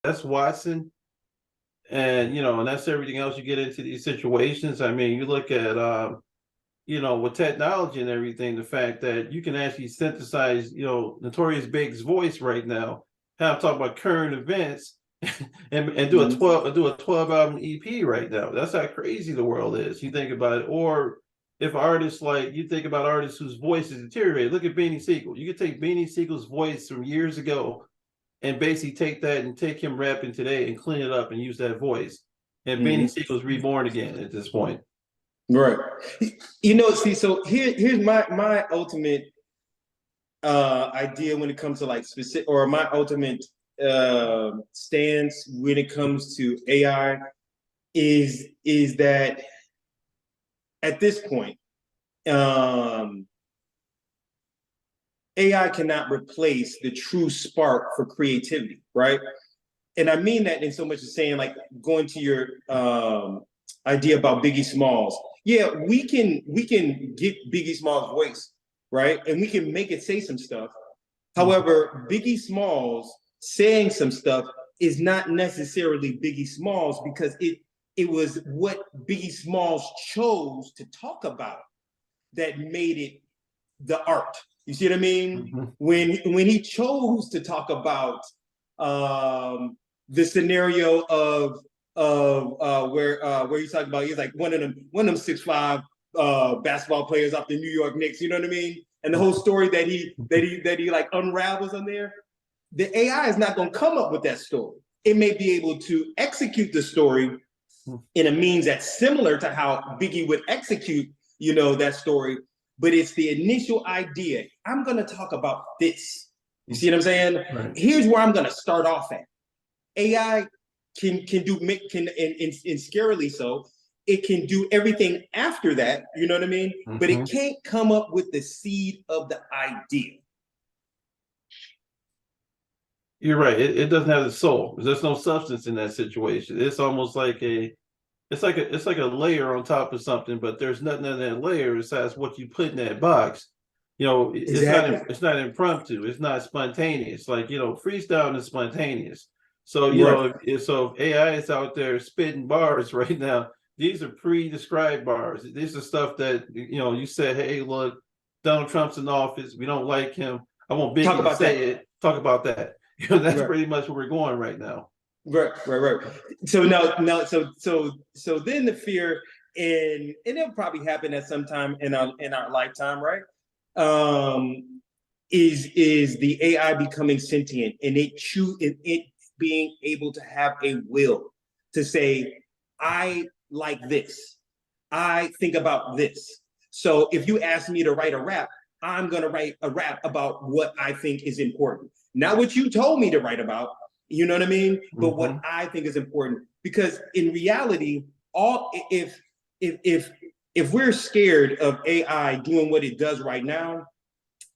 that's Watson, and and that's everything else you get into these situations. I mean, you look at with technology and everything, the fact that you can actually synthesize, Notorious Big's voice right now, have talk about current events, and do a Mhm. 12 album EP right now. That's how crazy the world is. You think about it, or if artists like you think about artists whose voices deteriorate. Look at Beanie Siegel. You could take Beanie Siegel's voice from years ago and basically take that and take him rapping today and clean it up and use that voice. And Beanie Mhm. Siegel's reborn again at this point. Right. See, so here's my ultimate idea when it comes to like specific, or my ultimate stance when it comes to AI is that at this point, AI cannot replace the true spark for creativity, right? And I mean that in so much as saying, like, going to your idea about Biggie Smalls. Yeah, we can get Biggie Smalls' voice, right? And we can make it say some stuff. However, Biggie Smalls saying some stuff is not necessarily Biggie Smalls, because it was what Biggie Smalls chose to talk about that made it the art. You see what I mean? Mm-hmm. When he chose to talk about the scenario of where he's talking about, he's like one of them 6'5" basketball players off the New York Knicks. You know what I mean? And the whole story that he like unravels on there. The AI is not going to come up with that story. It may be able to execute the story in a means that's similar to how Biggie would execute, that story. But it's the initial idea. I'm going to talk about this. You see what I'm saying? Right. Here's where I'm going to start off at. AI can and scarily so, it can do everything after that. You know what I mean? Mm-hmm. But it can't come up with the seed of the idea. You're right. It doesn't have the soul. There's no substance in that situation. It's almost like it's like a layer on top of something, but there's nothing in that layer besides what you put in that box. Exactly. It's not impromptu. It's not spontaneous. Like freestyling is spontaneous. So Right. if AI is out there spitting bars right now, these are pre-described bars. These are stuff that you said, hey, look, Donald Trump's in office. We don't like him. I want Biggie Talk to about say that. it. Talk about that. That's Right. pretty much where we're going right now. Right. So now, so then the fear, and it'll probably happen at some time in our lifetime, right? Is the AI becoming sentient, and it being able to have a will to say, I like this, I think about this. So if you ask me to write a rap, I'm gonna write a rap about what I think is important, not what you told me to write about. You know what I mean? But what I think is important, because in reality, all if we're scared of AI doing what it does right now,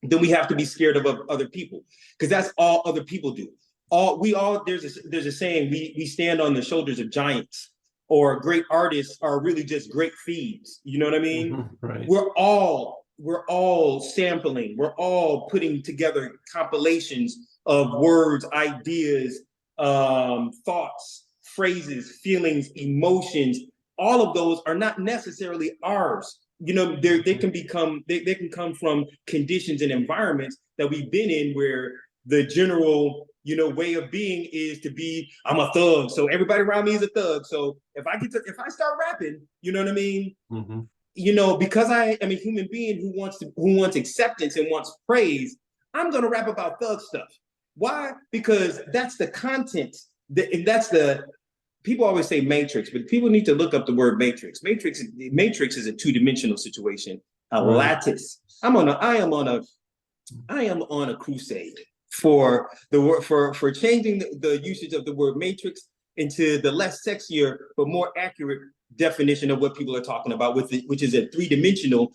then we have to be scared of other people, because that's all other people do. There's a saying, we stand on the shoulders of giants, or great artists are really just great thieves. You know what I mean? Right. We're all sampling, we're all putting together compilations of words, ideas, thoughts, phrases, feelings, emotions. All of those are not necessarily ours. They can come from conditions and environments that we've been in, where the general way of being is to be, I'm a thug, so everybody around me is a thug. So if I start rapping, you know what I mean? Because I am a human being who wants acceptance and wants praise, I'm gonna rap about thug stuff. Why? Because that's the content. And that's the people always say matrix, but people need to look up the word matrix. Matrix is a two-dimensional situation, a lattice. I am on a crusade for the word for changing the usage of the word matrix into the less sexier but more accurate definition of what people are talking about, which is a three-dimensional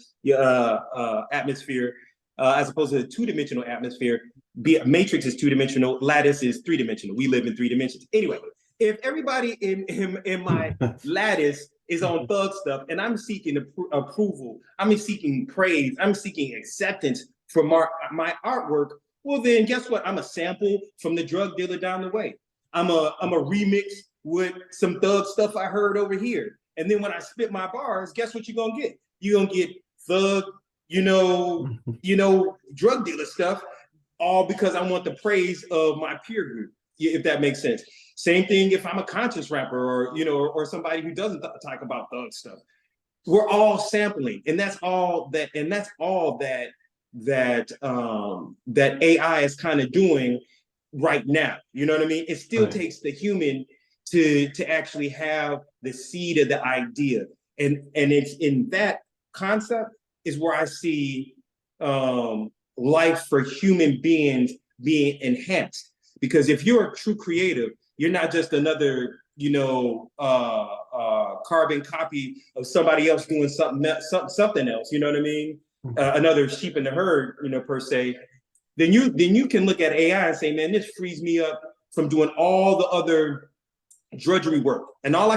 atmosphere, as opposed to a two-dimensional atmosphere. Matrix is two-dimensional, lattice is three-dimensional. We live in three dimensions. Anyway, if everybody in my lattice is on thug stuff, and I'm seeking approval, I'm seeking praise, I'm seeking acceptance for my artwork, well then guess what? I'm a sample from the drug dealer down the way. I'm a remix with some thug stuff I heard over here. And then when I spit my bars, guess what you're gonna get? You're gonna get thug, drug dealer stuff, all because I want the praise of my peer group, if that makes sense. Same thing if I'm a conscious rapper or somebody who doesn't talk about thug stuff. We're all sampling, and that's all that AI is kind of doing right now. You know what I mean? It still takes the human to actually have the seed of the idea, and it's in that concept is where I see life for human beings being enhanced. Because if you're a true creative, you're not just another carbon copy of somebody else doing something else. You know what I mean? Another sheep in the herd, per se. Then you can look at AI and say, man, this frees me up from doing all the other drudgery work, and all I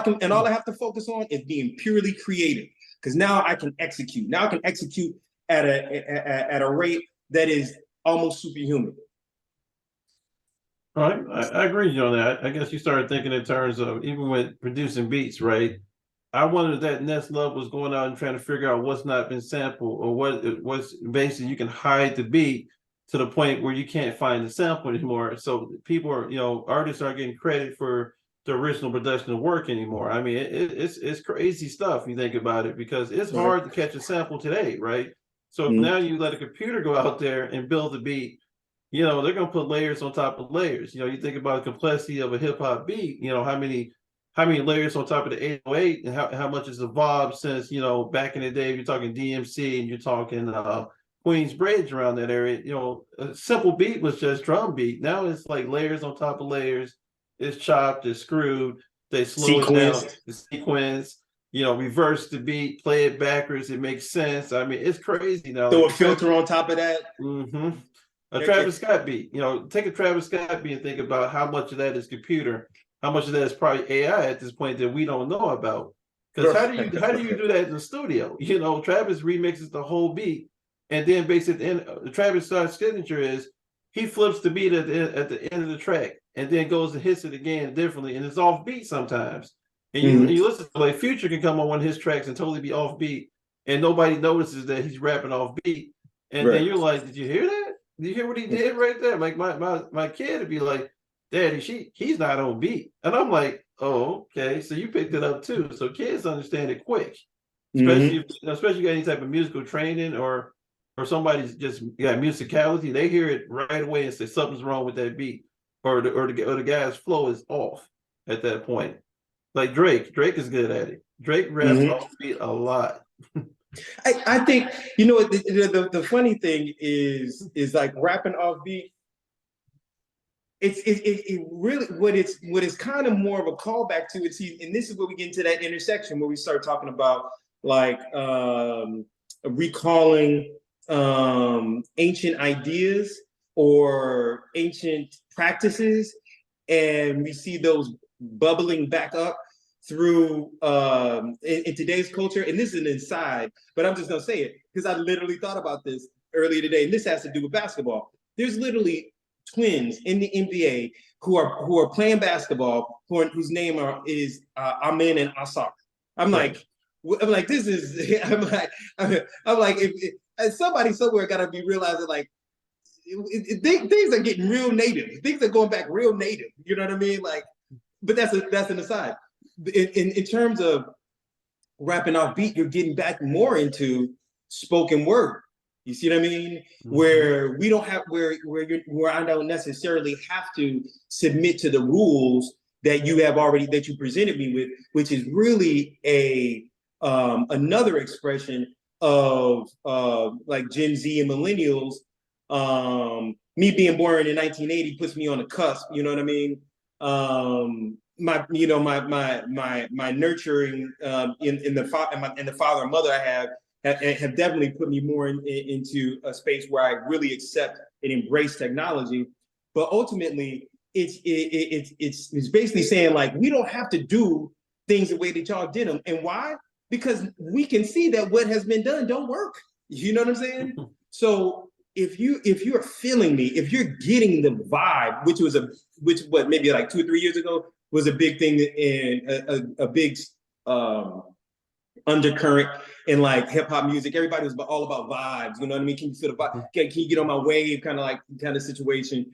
have to focus on is being purely creative. Because now I can execute. Now I can execute at a rate that is almost superhuman. All right, I agree with you on that. I guess you started thinking in terms of even with producing beats, right? I wonder if that next level was going out and trying to figure out what's not been sampled or what's basically you can hide the beat to the point where you can't find the sample anymore. So people are, artists aren't getting credit for the original production of work anymore. I mean, it's crazy stuff you think about it, because it's hard to catch a sample today, right? So if now you let a computer go out there and build the beat, they're going to put layers on top of layers. You think about the complexity of a hip hop beat, how many layers on top of the 808 and how much has evolved since, back in the day, you're talking DMC and you're talking Queensbridge around that area. A simple beat was just drum beat. Now it's like layers on top of layers. It's chopped, it's screwed, they slow it down, the sequence, reverse the beat, play it backwards, it makes sense. I mean, it's crazy now. Throw a filter on top of that. Mm-hmm. A Travis Scott beat, take a Travis Scott beat and think about how much of that is computer, how much of that is probably AI at this point that we don't know about. Because how do you do that in the studio? Travis remixes the whole beat, and then basically at the end, Travis Scott's signature is he flips the beat at the end of the track and then goes and hits it again differently, and it's off beat sometimes. And you listen to, like, Future can come on one of his tracks and totally be off beat, and nobody notices that he's rapping off beat. And then you're like, did you hear that? Did you hear what he did right there? Like my kid would be like, Daddy, he's not on beat. And I'm like, oh, okay. So you picked it up too. So kids understand it quick. Especially if you got any type of musical training or somebody's just got musicality, they hear it right away and say something's wrong with that beat. Or the guy's flow is off at that point. Like Drake is good at it. Drake raps off beat a lot. I think the funny thing is like rapping off beat. It really what it's kind of more of a callback to it. See, and this is where we get into that intersection where we start talking about like recalling ancient ideas or ancient practices, and we see those bubbling back up through in today's culture. And this is an aside, but I'm just gonna say it because I literally thought about this earlier today, and this has to do with basketball. There's literally twins in the NBA who are playing basketball whose name is Amin and Asar. I'm like, this is. I'm like, if somebody somewhere got to be realizing like things are getting real native. Things are going back real native. You know what I mean? Like, but that's an aside. In terms of rapping off beat, you're getting back more into spoken word. You see what I mean? Where we don't have where I don't necessarily have to submit to the rules that you presented me with, which is really another expression of like Gen Z and millennials. Me being born in 1980 puts me on the cusp. You know what I mean? My nurturing in the father and mother I have definitely put me more into a space where I really accept and embrace technology. But ultimately, it's basically saying like we don't have to do things the way that y'all did them. And why? Because we can see that what has been done don't work. You know what I'm saying? So you're feeling me, if you're getting the vibe, which what maybe like 2 or 3 years ago was a big thing and a big undercurrent in like hip hop music. Everybody was all about vibes. You know what I mean? Can you feel the vibe? Can you get on my wave? Kind of situation.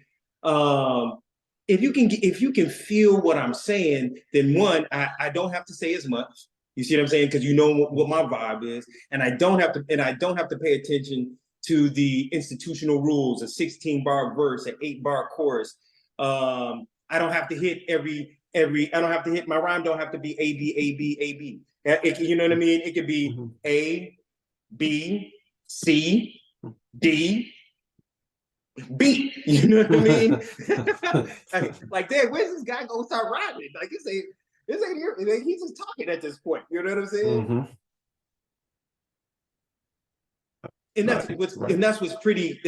If you can feel what I'm saying, then one, I don't have to say as much. You see what I'm saying? Because you know what my vibe is, and I don't have to pay attention to the institutional rules, a 16-bar verse, an 8-bar chorus. I don't have to hit I don't have to hit my rhyme. Don't have to be A B A B A B. You know what I mean? It could be A, B, C, D, B. You know what I mean? Like, Dad, where's this guy gonna start rhyming? Like, this ain't here. Like, he's just talking at this point. You know what I'm saying? And that's what's pretty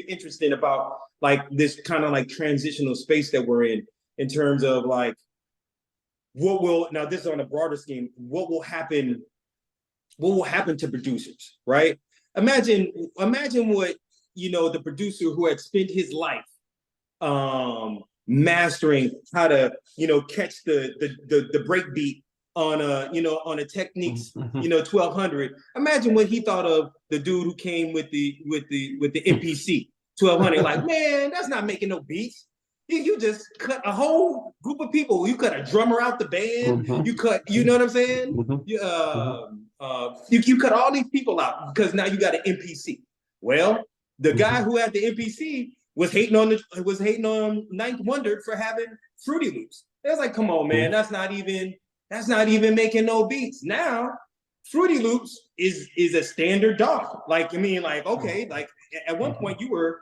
interesting about like this kind of like transitional space that we're in terms of like now this is on a broader scheme, what will happen to producers, right? Imagine what, the producer who had spent his life mastering how to, catch the break beat on a Technics, 1200. Imagine what he thought of the dude who came with the MPC 1200. Like, man, that's not making no beats. You just cut a whole group of people. You cut a drummer out the band. You cut, you know what I'm saying? You cut all these people out because now you got an MPC. Well, the guy who had the MPC was hating on Ninth Wonder for having Fruity Loops. It was like, come on, man, that's not even making no beats. Now, Fruity Loops is a standard dog. Like, I mean, like, okay, like at one point you were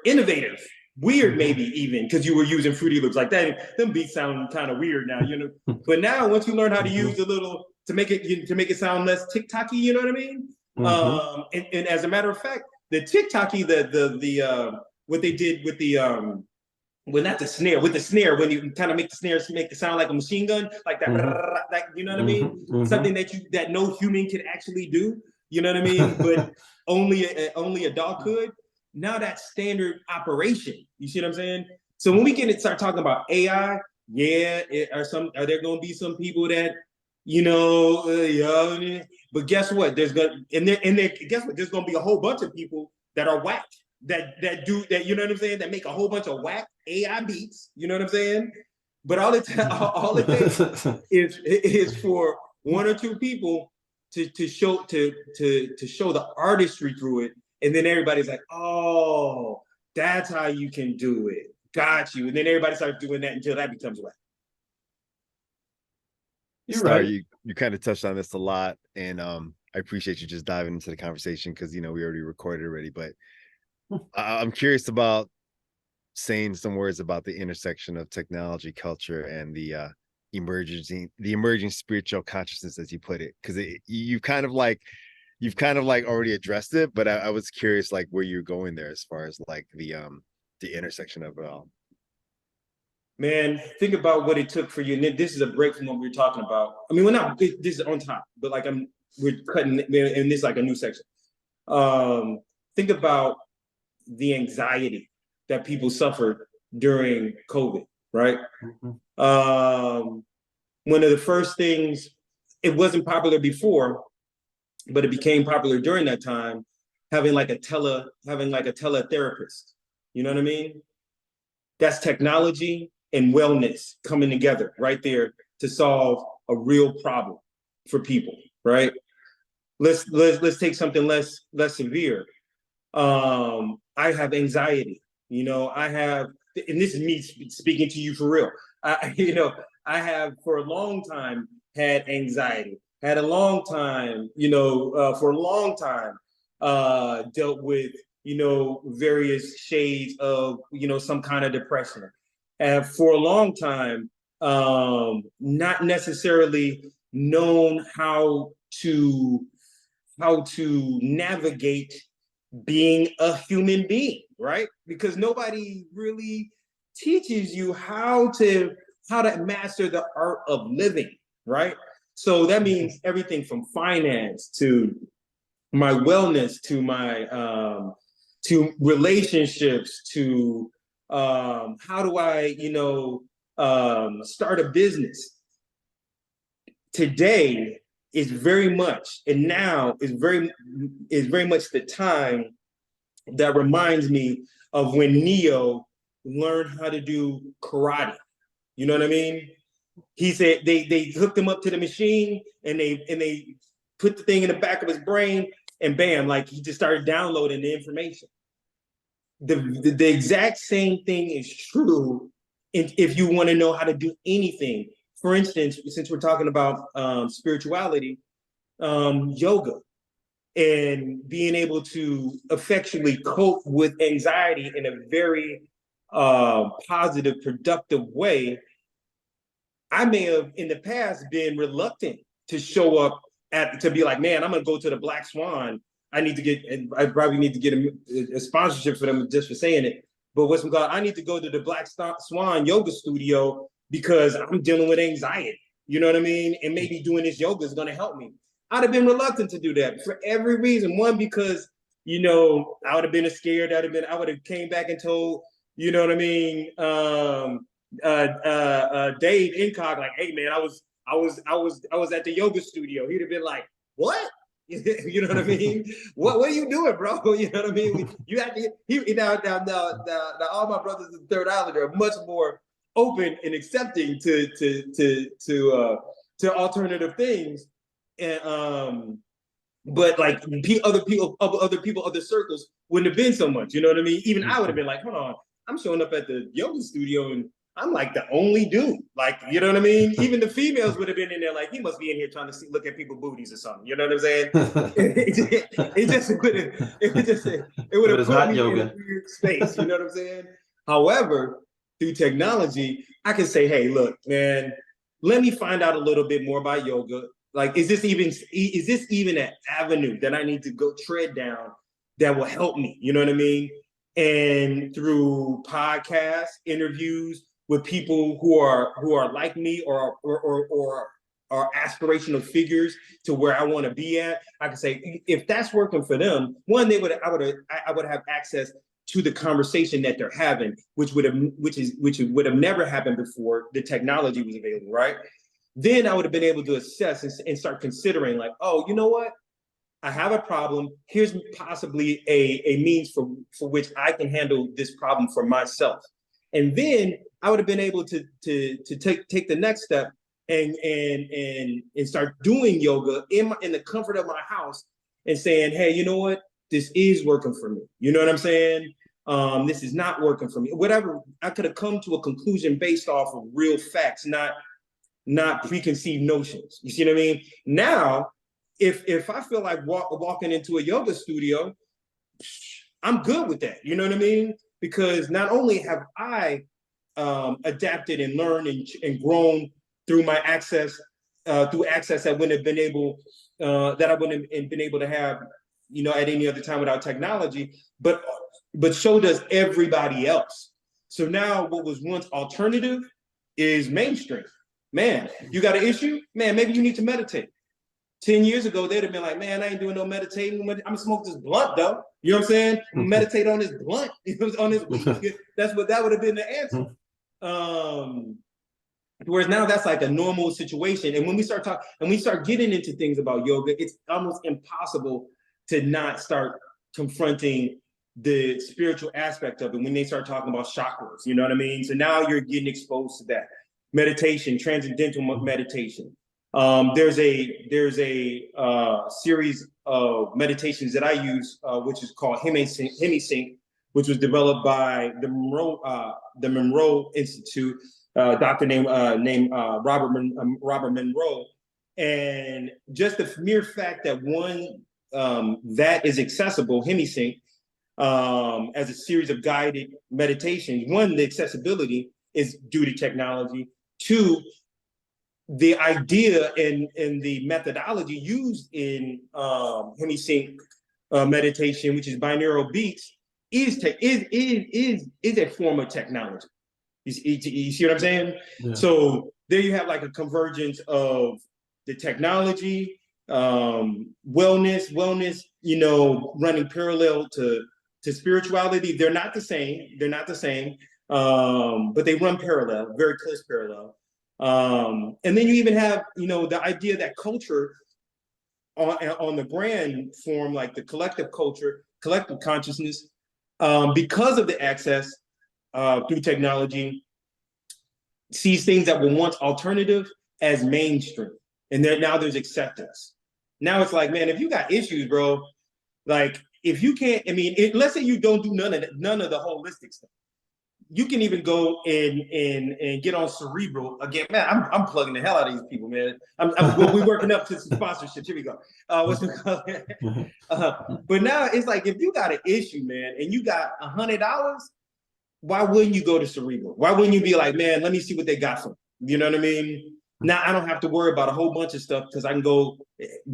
innovative. Weird, maybe even because you were using Fruity Loops like that. Them beats sound kind of weird now, But now, once you learn how to use a little to make it sound less TikToky, you know what I mean? And as a matter of fact, the TikToky, the what they did with the well, not the snare, with the snare, when you kind of make the snare make it sound like a machine gun, like that, like, you know what I mean? Something that no human can actually do, you know what I mean? But only a dog could. Now that's standard operation. You see what I'm saying? So when we start talking about AI, are there going to be some people that, but guess what? There's going to be a whole bunch of people that are whack, that do that. You know what I'm saying? That make a whole bunch of whack AI beats. You know what I'm saying? But all it takes is for one or two people to show the artistry through it. And then everybody's like, oh, that's how you can do it. Got you. And then everybody starts doing that until that becomes whack. You're right. You kind of touched on this a lot. And I appreciate you just diving into the conversation because, we already recorded already. But I'm curious about saying some words about the intersection of technology, culture, and the emerging spiritual consciousness, as you put it. Because you've kind of already addressed it, but I was curious like where you're going there as far as like the intersection of it all. Man, think about what it took for you. And this is a break from what we were talking about. I mean, this is on top, but like we're cutting, and this is like a new section. Think about the anxiety that people suffered during COVID, right? One of the first things, it wasn't popular before, but it became popular during that time, having like a teletherapist. You know what I mean? That's technology and wellness coming together right there to solve a real problem for people, right? Let's take something less severe. I have anxiety. I have, and this is me speaking to you for real. I have for a long time had anxiety. Had a long time, for a long time, dealt with, various shades of, some kind of depression. And for a long time, not necessarily known how to navigate being a human being, right? Because nobody really teaches you how to master the art of living, right? So that means everything from finance to my wellness, to relationships, to how do I, start a business. Today is very much, and now is very much the time that reminds me of when Neo learned how to do karate. You know what I mean? He said they hooked him up to the machine and they put the thing in the back of his brain, and bam, like he just started downloading the information. The exact same thing is true if you want to know how to do anything. For instance, since we're talking about spirituality, yoga, and being able to effectually cope with anxiety in a very positive, productive way. I may have in the past been reluctant to show up to be like, man, I'm gonna go to the Black Swan. I probably need to get a sponsorship for them just for saying it. But I need to go to the Black Swan yoga studio because I'm dealing with anxiety. You know what I mean? And maybe doing this yoga is gonna help me. I'd have been reluctant to do that for every reason. One, because, I would have been scared. I would have came back and told, you know what I mean? Dave Incog, like, hey man, I was at the yoga studio. He'd have been like, what? You know what I mean? What are you doing, bro? You know what I mean? You have to. Now, all my brothers in Third Island are much more open and accepting to alternative things, and but like other circles wouldn't have been so much. You know what I mean? Even I would have been like, hold on, I'm showing up at the yoga studio and I'm like the only dude. Like, you know what I mean? Even the females would have been in there like, he must be in here trying to look at people's booties or something. You know what I'm saying? It would have put me in a weird space. You know what I'm saying? However, through technology, I can say, hey, look, man, let me find out a little bit more about yoga. Like, is this even an avenue that I need to go tread down that will help me? You know what I mean? And through podcasts, interviews with people who are like me or are aspirational figures to where I want to be at, I can say if that's working for them, one, I would have access to the conversation that they're having, which would have never happened before the technology was available, right? Then I would have been able to assess and start considering like, oh, you know what? I have a problem. Here's possibly a means for which I can handle this problem for myself. And then I would have been able to take the next step and start doing yoga in the comfort of my house and saying, hey, you know what? This is working for me. You know what I'm saying? This is not working for me. Whatever, I could have come to a conclusion based off of real facts, not preconceived notions. You see what I mean? Now, if I feel like walking into a yoga studio, I'm good with that. You know what I mean? Because not only have I adapted and learned and grown through my access, through access that wouldn't have been able, that I wouldn't have been able to have, at any other time without technology, but so does everybody else. So now what was once alternative is mainstream. Man, you got an issue? Man, maybe you need to meditate. 10 years ago, they'd have been like, man, I ain't doing no meditating. I'm gonna smoke this blunt though. You know what I'm saying? Meditate on this blunt. On this weed. That would have been the answer. Whereas now that's like a normal situation. And when we start talking and we start getting into things about yoga, it's almost impossible to not start confronting the spiritual aspect of it when they start talking about chakras. You know what I mean? So now you're getting exposed to that. Meditation, transcendental meditation. There's a series of meditations that I use, which is called HemiSync, which was developed by the Monroe Institute, doctor named Robert Monroe, and just the mere fact that that is accessible, HemiSync, as a series of guided meditations. One, the accessibility is due to technology. Two, the idea and the methodology used in HemiSync meditation, which is binaural beats, is a form of technology. You see what I'm saying? Yeah. So there you have like a convergence of the technology wellness, running parallel to spirituality. They're not the same. They're not the same. But they run parallel, very close parallel. And then you even have, the idea that culture on the grand form, like the collective culture, collective consciousness, because of the access through technology, sees things that were once alternative as mainstream. And now there's acceptance. Now it's like, man, if you got issues, bro, like if you can't, let's say you don't do none of the holistic stuff. You can even go and get on Cerebral again, man. I'm plugging the hell out of these people, man. We're working up to some sponsorships. Here we go. What's it called? But now it's like, if you got an issue, man, and you got $100, why wouldn't you go to Cerebral? Why wouldn't you be like, man, let me see what they got for me? You know what I mean? Now I don't have to worry about a whole bunch of stuff because I can go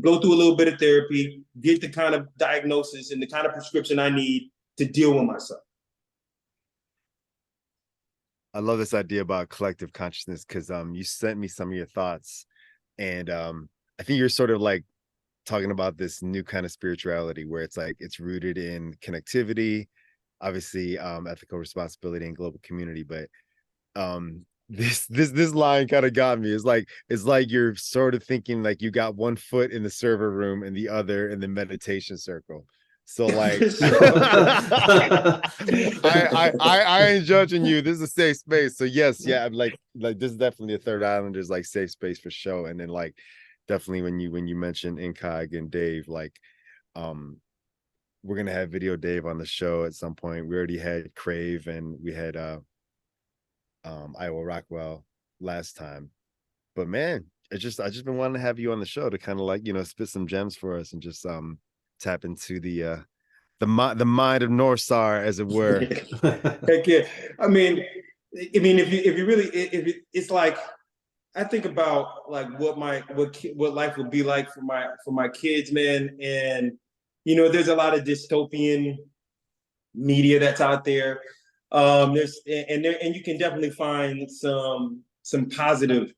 through a little bit of therapy, get the kind of diagnosis and the kind of prescription I need to deal with myself. I love this idea about collective consciousness because you sent me some of your thoughts, and I think you're sort of like talking about this new kind of spirituality where it's like it's rooted in connectivity, obviously ethical responsibility and global community, but this line kind of got me. It's like you're sort of thinking like you got one foot in the server room and the other in the meditation circle. So like I ain't judging you. This is a safe space. So yes, yeah, I'm like this is definitely a Third Islanders like safe space for show. And then like definitely when you mentioned Incog and Dave, like we're gonna have Video Dave on the show at some point. We already had Crave and we had Iowa Rockwell last time. But man, I just been wanting to have you on the show to kind of like, spit some gems for us and just tap into the mind of NorfStar, as it were. Heck yeah. If you really, it's like, I think about like what life would be like for my kids, man. And there's a lot of dystopian media that's out there. And you can definitely find some positive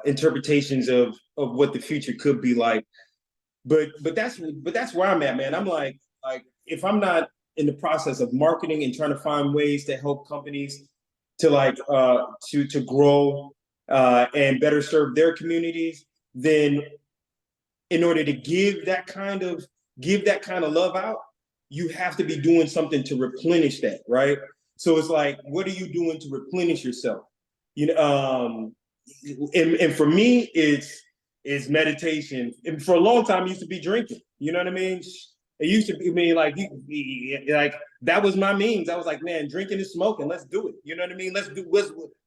interpretations of what the future could be like. But that's where I'm at, man. I'm like if I'm not in the process of marketing and trying to find ways to help companies to like to grow and better serve their communities, then in order to give that kind of love out, you have to be doing something to replenish that, right? So it's like, what are you doing to replenish yourself? And for me, it's meditation. And for a long time, it used to be drinking. You know what I mean? It used to be like that was my means. I was like, man, drinking and smoking, let's do it. You know what I mean?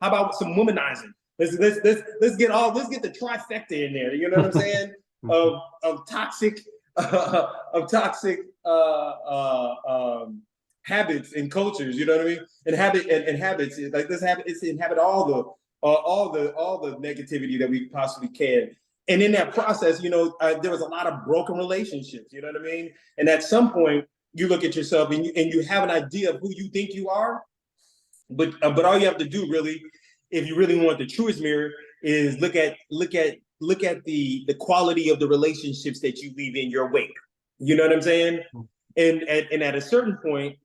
How about some womanizing? Let's get the trifecta in there. You know what I'm saying? of toxic habits and cultures. You know what I mean? And habits like this habit. It's inhabit all the negativity that we possibly can. And in that process, there was a lot of broken relationships. You know what I mean? And at some point, you look at yourself and you have an idea of who you think you are. But all you have to do, really, if you really want the truest mirror, is look at the quality of the relationships that you leave in your wake. You know what I'm saying? And at a certain point,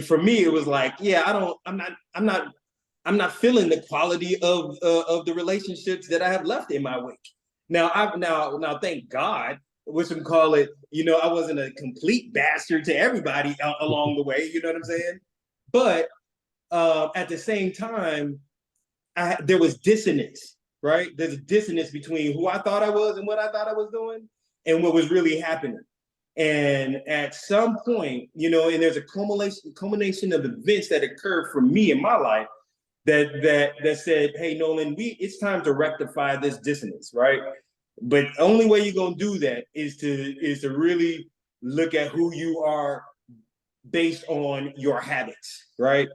for me, it was like, yeah, I'm not feeling the quality of the relationships that I have left in my wake. Now, thank God, which we call it, I wasn't a complete bastard to everybody along the way. You know what I'm saying? But at the same time, there was dissonance, right? There's a dissonance between who I thought I was and what I thought I was doing and what was really happening. And at some point, and there's a culmination of events that occurred for me in my life that said, hey, Nolan, it's time to rectify this dissonance, right? But the only way you're gonna do that is to really look at who you are based on your habits, right?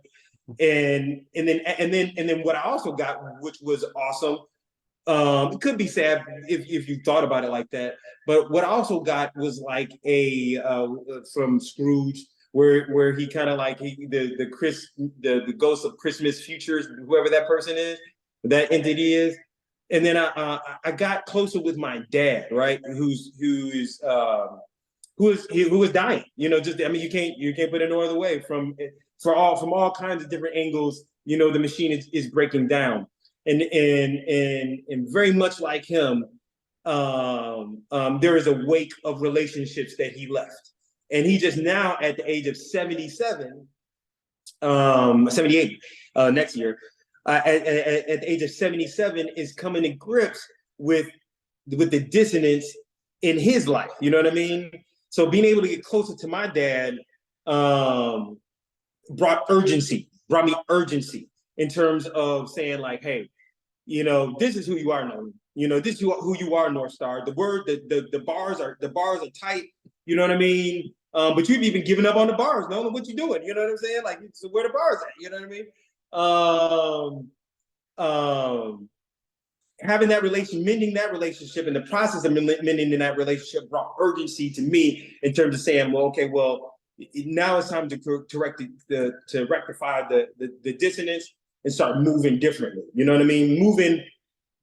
And then what I also got, which was awesome. It could be sad if you thought about it like that, but what I also got was like from Scrooge, where he kind of like the ghost of Christmas futures, whoever that person is, that entity is. And then I got closer with my dad, right? Who was dying. You know, just I mean, you can't put it no other way. From all kinds of different angles, you know, the machine is breaking down, and very much like him, there is a wake of relationships that he left, and he just now at the age of 77, 78 next year. At the age of 77 is coming to grips with the dissonance in his life. You know what I mean? So being able to get closer to my dad brought me urgency in terms of saying like, hey, you know, this is who you are, Nolan. You know, this is who you are, NorfStar. The bars are tight. You know what I mean? But you've even given up on the bars, Nolan. What you doing? You know what I'm saying? Like, so where the bars at? You know what I mean? Having that mending that relationship, and the process of mending that relationship brought urgency to me in terms of saying, well, okay, well, now it's time to rectify the dissonance and start moving differently. You know what I mean?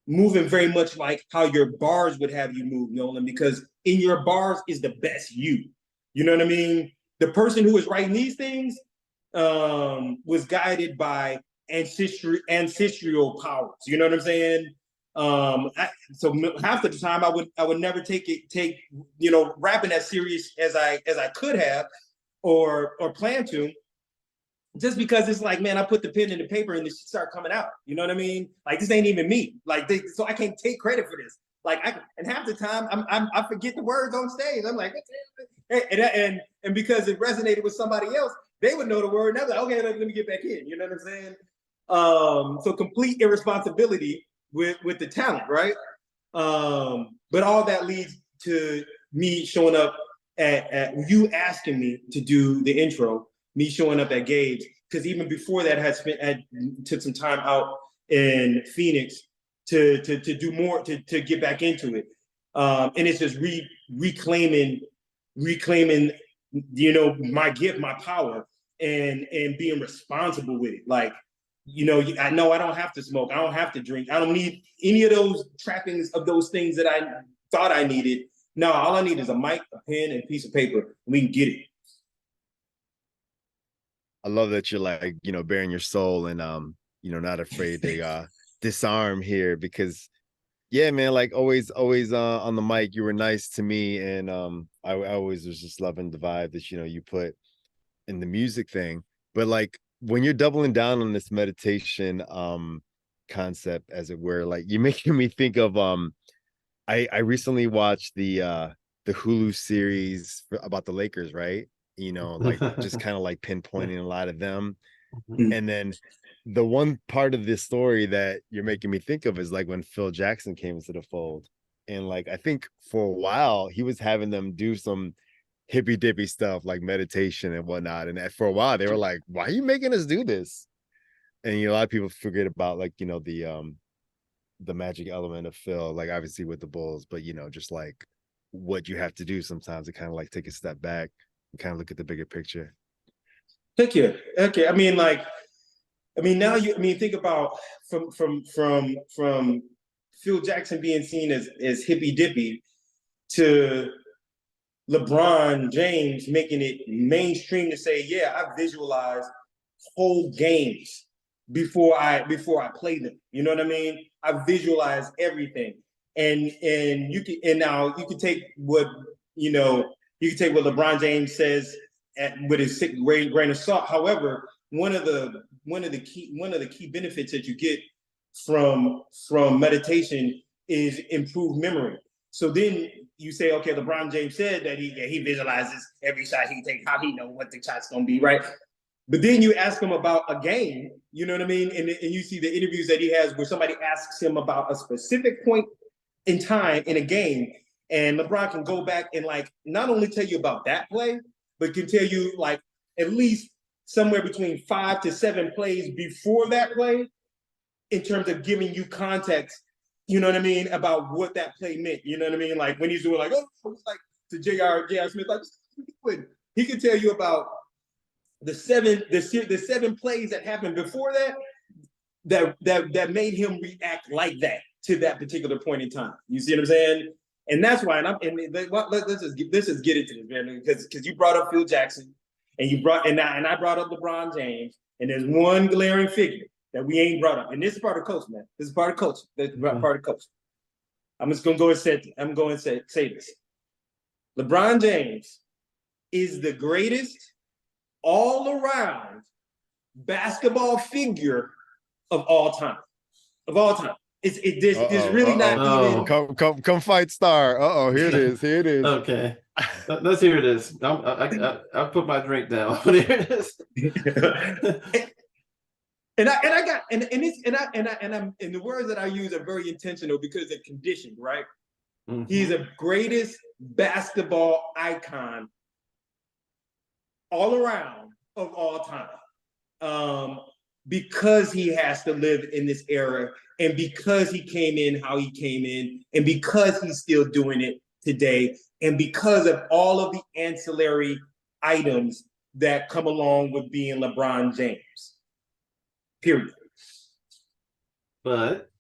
Moving very much like how your bars would have you move, Nolan, because in your bars is the best you. You know what I mean? The person who was writing these things was guided by ancestral powers. You know what I'm saying? So half of the time I would never take you know, rapping as serious as I could have or plan to, just because it's like, man, I put the pen in the paper and this start coming out. You know what I mean? Like, this ain't even me. Like, so I can't take credit for this. Like, and half the time I forget the words on stage. I'm like, and because it resonated with somebody else, they would know the word. And I was like, okay, let me get back in. You know what I'm saying? So complete irresponsibility with the talent, right? But all that leads to me showing up at you asking me to do the intro, me showing up at Gage, because even before that I took some time out in Phoenix to do more, to get back into it. And it's just reclaiming, you know, my gift, my power, and being responsible with it. Like, you know, I know I don't have to smoke. I don't have to drink. I don't need any of those trappings of those things that I thought I needed. No, all I need is a mic, a pen, and a piece of paper. We can get it. I love that you're like, you know, bearing your soul and you know, not afraid to disarm here, because yeah, man, like always on the mic, you were nice to me, and I always was just loving the vibe that, you know, you put in the music thing. But like when you're doubling down on this meditation concept, as it were, like you're making me think of I recently watched the Hulu series about the Lakers, right? You know, like just kind of like pinpointing a lot of them. And then the one part of this story that you're making me think of is like when Phil Jackson came into the fold. And like, I think for a while he was having them do some hippy dippy stuff like meditation and whatnot. And for a while they were like, why are you making us do this? And, you know, a lot of people forget about, like, you know, the magic element of Phil, like obviously with the Bulls, but, you know, just like what you have to do sometimes to kind of like take a step back and kind of look at the bigger picture. Thank you. Okay. I mean, like, now think about from Phil Jackson being seen as hippy dippy to LeBron James making it mainstream to say, yeah, I visualize whole games before I play them. You know what I mean? I visualize everything. And now you can take what, you know, you can take what LeBron James says with his grain of salt. However, one of the key benefits that you get from meditation is improved memory. So then you say, okay, LeBron James said that he visualizes every shot he takes, how he know what the shot's gonna be, right? But then you ask him about a game, you know what I mean? And you see the interviews that he has where somebody asks him about a specific point in time in a game, and LeBron can go back and like not only tell you about that play, but can tell you like at least somewhere between 5 to 7 plays before that play in terms of giving you context, you know what I mean, about what that play meant. You know what I mean? Like when he's doing like, oh, it's like to J.R. Smith, like he can tell you about the seven plays that happened before that made him react like that. to that particular point in time. You see what I'm saying? And that's why, let's just get into this, man, because you brought up Phil Jackson, and I brought up LeBron James, and there's one glaring figure that we ain't brought up, and this is part of coaching, man. This is part of coaching. This is part of coaching. I'm just gonna go and say this. LeBron James is the greatest all-around basketball figure of all time. Of all time. There's really not even. Come fight Star. Here it is. Here it is. Okay. Let's hear this. I put my drink down. Here it is. And the words that I use are very intentional because they're conditioned, right? Mm-hmm. He's the greatest basketball icon all around of all time. Because he has to live in this era, and because he came in how he came in, and because he's still doing it today, and because of all of the ancillary items that come along with being LeBron James. Period. But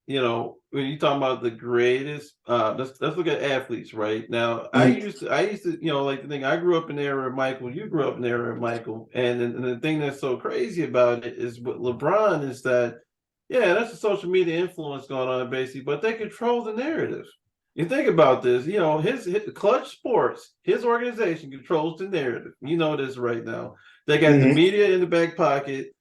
when you talk about the greatest, let's look at athletes right now. I used to like to think I grew up in the era of Michael. You grew up in the era of Michael, and the thing that's so crazy about it is with LeBron is that that's a social media influence going on basically, but they control the narrative. You think about this, his Clutch Sports, his organization controls the narrative. You know this right now. They got the media in the back pocket.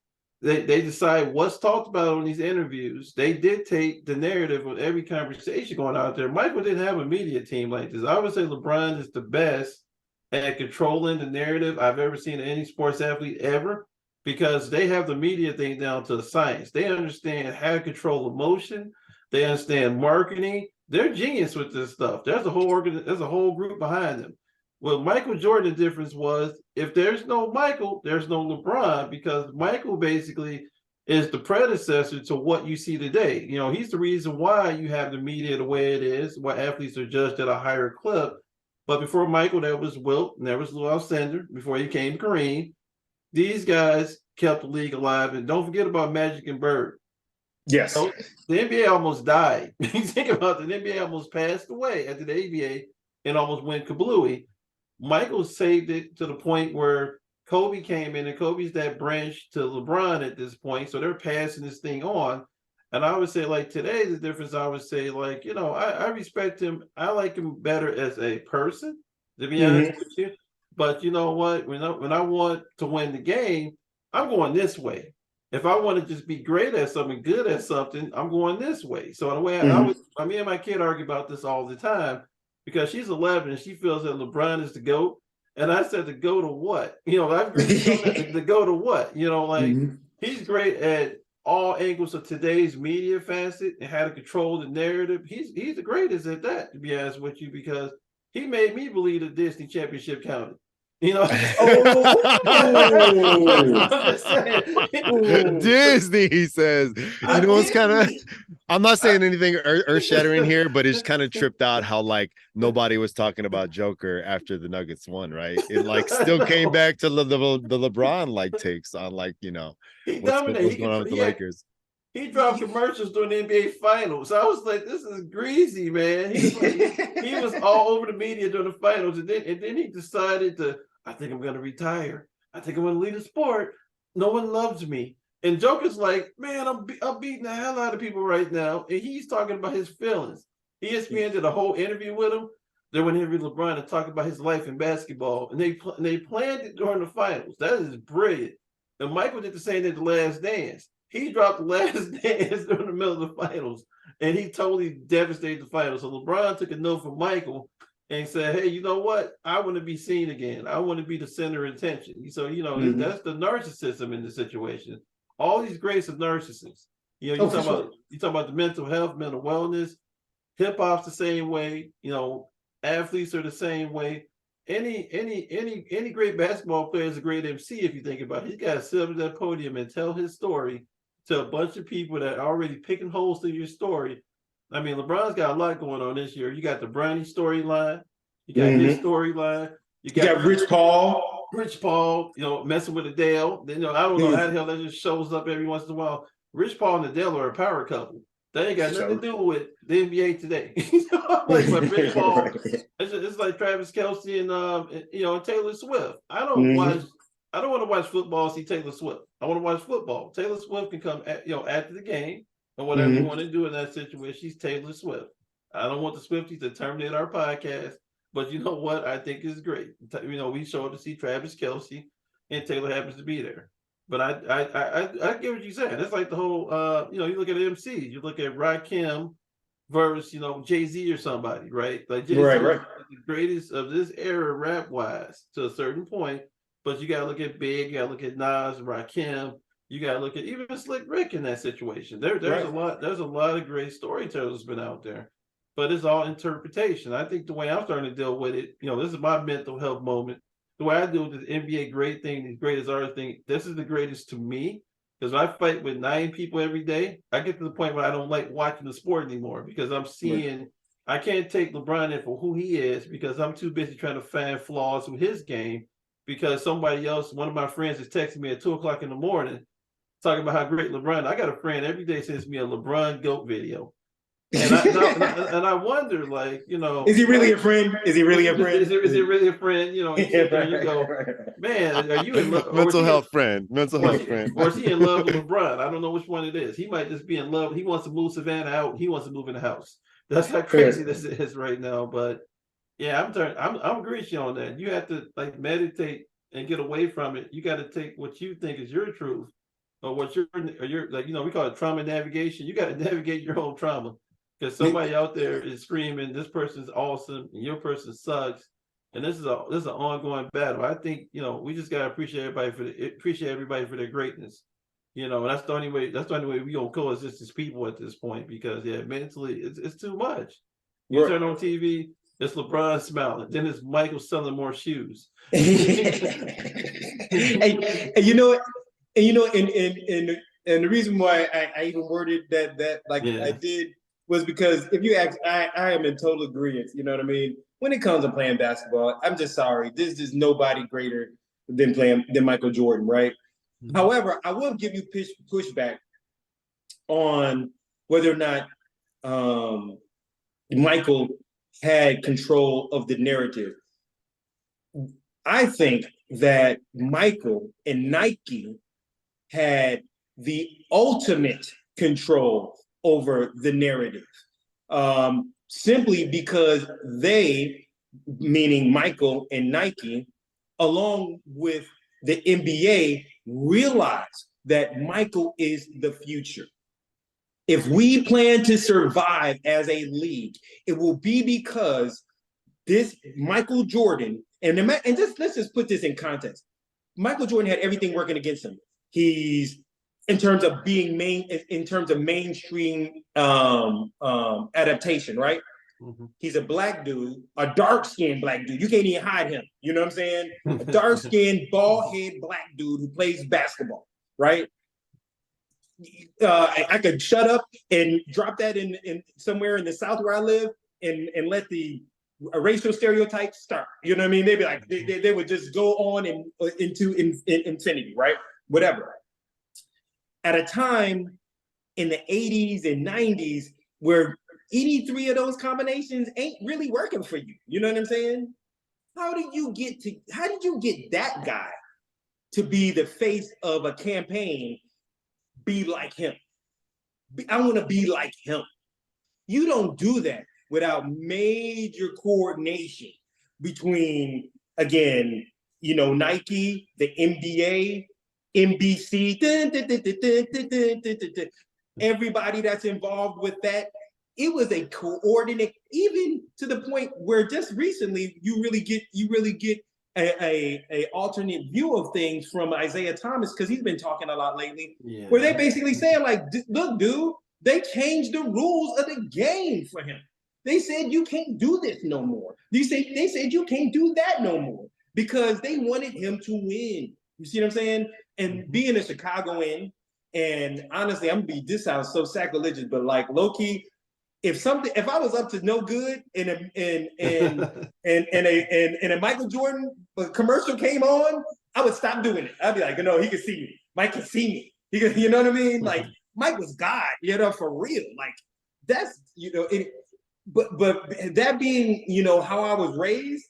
They decide what's talked about on these interviews. They dictate the narrative of every conversation going out there. Michael didn't have a media team like this. I would say LeBron is the best at controlling the narrative I've ever seen any sports athlete ever, because they have the media thing down to a science. They understand how to control emotion. They understand marketing. They're genius with this stuff. There's a whole group behind them. Well, Michael Jordan, the difference was if there's no Michael, there's no LeBron, because Michael basically is the predecessor to what you see today. He's the reason why you have the media the way it is, why athletes are judged at a higher clip. But before Michael, there was Wilt, and there was Lou Alcindor, before he came Kareem. These guys kept the league alive. And don't forget about Magic and Bird. Yes. So the NBA almost died. You think about it, the NBA almost passed away after the ABA and almost went kablooey. Michael saved it to the point where Kobe came in, and Kobe's that branch to LeBron at this point. So they're passing this thing on. And I would say, like, today, the difference, I would say, like, I respect him. I like him better as a person, to be honest with you. But you know what? When I want to win the game, I'm going this way. If I want to just be great at something, good at something, I'm going this way. So in a way, me and my kid argue about this all the time, because she's 11 and she feels that LeBron is the GOAT. And I said, the GOAT to what? The GOAT to what? He's great at all angles of today's media facet and how to control the narrative. He's the greatest at that, to be honest with you, because he made me believe the Disney championship counted. Disney, he says. It's kind of, I'm not saying anything earth-shattering here, but it's kind of tripped out how like nobody was talking about Joker after the Nuggets won, right? It like still came back to the LeBron like takes on like what's going on with the Lakers. He dropped commercials during the NBA Finals. I was like, this is greasy, man. He was all over the media during the finals. And then he decided I think I'm going to retire. I think I'm going to leave the sport. No one loves me. And Joker's like, man, I'm beating the hell out of people right now. And he's talking about his feelings. ESPN did a whole interview with him. They went interview LeBron and talk about his life in basketball. And they planned it during the finals. That is brilliant. And Michael did the same at The Last Dance. He dropped The Last Dance during the middle of the finals, and he totally devastated the finals. So LeBron took a note from Michael and said, hey, you know what? I want to be seen again. I want to be the center of attention. So, that's the narcissism in the situation. All these greats are narcissists. You talk about the mental health, mental wellness. Hip hop's the same way. Athletes are the same way. Any great basketball player is a great MC if you think about it. He's got to sit up at that podium and tell his story to a bunch of people that are already picking holes through your story. I mean, LeBron's got a lot going on this year. You got the Bronny storyline. You got his storyline. You got Rich Paul. Rich Paul, messing with Adele. I don't know how the hell that just shows up every once in a while. Rich Paul and Adele are a power couple. That ain't got nothing So- to do with the NBA today. Like baseball, it's like Travis Kelce and Taylor Swift. I don't Mhm. watch. I don't want to watch football and see Taylor Swift. I want to watch football. Taylor Swift can come after the game or whatever you Mhm. want to do in that situation. She's Taylor Swift. I don't want the Swifties to terminate our podcast, but you know what? I think is great. We show up to see Travis Kelce, and Taylor happens to be there. But I get what you're saying. It's like the whole you look at MCs, you look at Rakim versus Jay-Z or somebody, right? Like Jay-Z Right, is right. the greatest of this era rap wise to a certain point, but you gotta look at Big, you gotta look at Nas, Rakim, you gotta look at even Slick Rick in that situation. There's Right. a lot of great storytellers been out there, but it's all interpretation. I think the way I'm starting to deal with it, this is my mental health moment. The way I do this NBA great thing, the greatest art thing, this is the greatest to me. Because I fight with 9 people every day, I get to the point where I don't like watching the sport anymore because I'm seeing I can't take LeBron in for who he is because I'm too busy trying to find flaws with his game. Because somebody else, one of my friends, is texting me at 2 o'clock in the morning talking about how great LeBron. I got a friend every day sends me a LeBron GOAT video. And I wonder, Is he really a friend? Is he really a friend? is it really a friend? You sit there and you go, man, are you in love? Mental health friend. Mental Or health is, friend. or is he in love with LeBron? I don't know which one it is. He might just be in love. He wants to move Savannah out. He wants to move in the house. That's how crazy this is right now. But yeah, I'm agreeing with you on that. You have to meditate and get away from it. You got to take what you think is your truth, or what you're we call it trauma navigation. You got to navigate your own trauma because somebody out there is screaming, "This person's awesome," and your person sucks. And this is an ongoing battle. I think we just gotta appreciate everybody for their greatness. And that's the only way. That's the only way we gonna coexist as people at this point. Because mentally it's too much. You turn on TV, it's LeBron smiling, then it's Michael selling more shoes. And you know what? And the reason why I even worded that I did was because if you ask, I am in total agreement. You know what I mean? When it comes to playing basketball, I'm just sorry. There's just nobody greater than Michael Jordan, right? Mm-hmm. However, I will give you pushback on whether or not Michael had control of the narrative. I think that Michael and Nike had the ultimate control over the narrative. Simply because they, meaning Michael and Nike, along with the NBA, realized that Michael is the future. If we plan to survive as a league, it will be because this Michael Jordan, and let's just put this in context. Michael Jordan had everything working against him. He's in terms of mainstream adaptation, right? Mm-hmm. He's a black dude, a dark-skinned black dude. You can't even hide him. You know what I'm saying? A dark-skinned, bald-headed black dude who plays basketball, right? I could shut up and drop that in somewhere in the South where I live and let the racial stereotypes start. You know what I mean? They'd be like, they would just go on into infinity, right? Whatever. At a time in the 80s and 90s where any three of those combinations ain't really working for you. You know what I'm saying? How did you get that guy to be the face of a campaign? Be like him. I want to be like him. You don't do that without major coordination between, again, Nike, the NBA, NBC, everybody that's involved with that. It was a coordinate, even to the point where just recently you really get a alternate view of things from Isaiah Thomas, because he's been talking a lot lately, where they basically saying like, look, dude, they changed the rules of the game for him. They said you can't do this no more. They said you can't do that no more because they wanted him to win. You see what I'm saying? And being a Chicagoan, and honestly, this sounds so sacrilegious, but like low key, if I was up to no good and a Michael Jordan commercial came on, I would stop doing it. I'd be like, he can see me. Mike can see me. You know what I mean? Like Mike was God, you know, for real. Like that's, you know, but that being, you know, how I was raised,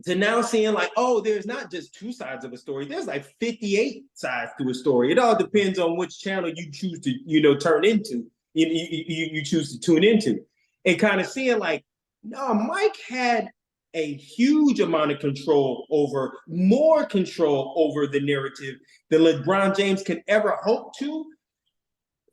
to now seeing like, oh, there's not just two sides of a story. There's like 58 sides to a story. It all depends on which channel you choose to, you know, turn into, you choose to tune into. And kind of seeing like, no, Mike had a huge amount of control over, more control over the narrative than LeBron James can ever hope to.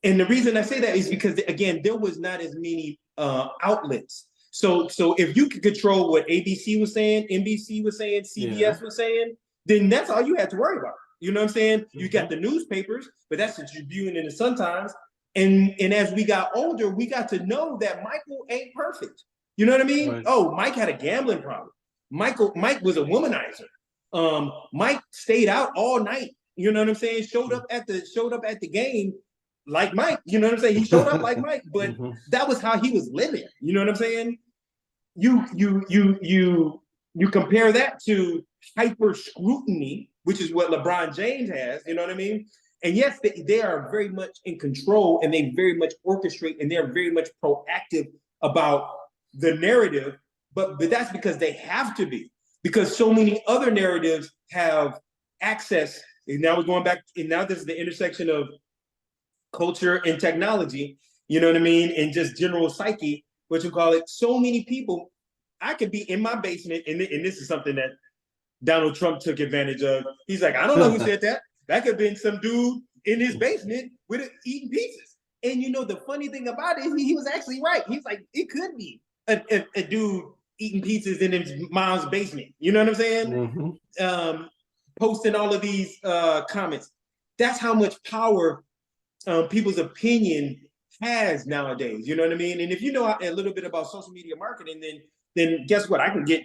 And the reason I say that is because, again, there was not as many outlets. So if you could control what ABC was saying, NBC was saying, CBS was saying, then that's all you had to worry about. You know what I'm saying? You got the newspapers, but that's the Tribune and the Sun-Times. And as we got older, we got to know that Michael ain't perfect. You know what I mean? Right. Oh, Mike had a gambling problem. Mike was a womanizer. Mike stayed out all night. You know what I'm saying? Showed up at the game like Mike. You know what I'm saying? He showed up like Mike, but that was how he was living. You know what I'm saying? You compare that to hyper scrutiny, which is what LeBron James has. You know what I mean? And yes, they are very much in control, and they very much orchestrate, and they're very much proactive about the narrative. But that's because they have to be, because so many other narratives have access. And now we're going back, and now this is the intersection of culture and technology. You know what I mean? And just general psyche, what you call it. So many people, I could be in my basement, and this is something that Donald Trump took advantage of. He's like, I don't know who said that. That could have been some dude in his basement with it eating pizzas. And you know, the funny thing about it, he was actually right. He's like, it could be a dude eating pizzas in his mom's basement. You know what I'm saying? Posting all of these comments. That's how much power people's opinion has nowadays. You know what I mean? And if you know a little bit about social media marketing, then guess what? I can get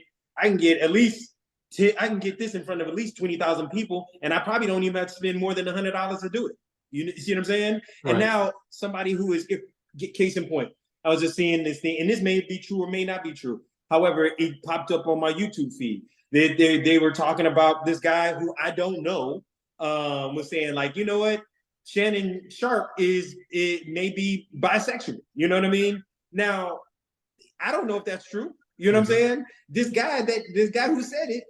at least I can get this in front of at least 20,000 people, and I probably don't even have to spend more than $100 to do it. You see what I'm saying? Right. And now somebody who is, case in point, I was just seeing this thing, and this may be true or may not be true. However, it popped up on my YouTube feed. They were talking about this guy who I don't know, was saying like, you know what? Shannon Sharp may be bisexual. You know what I mean? Now, I don't know if that's true. You know what I'm saying? This guy who said it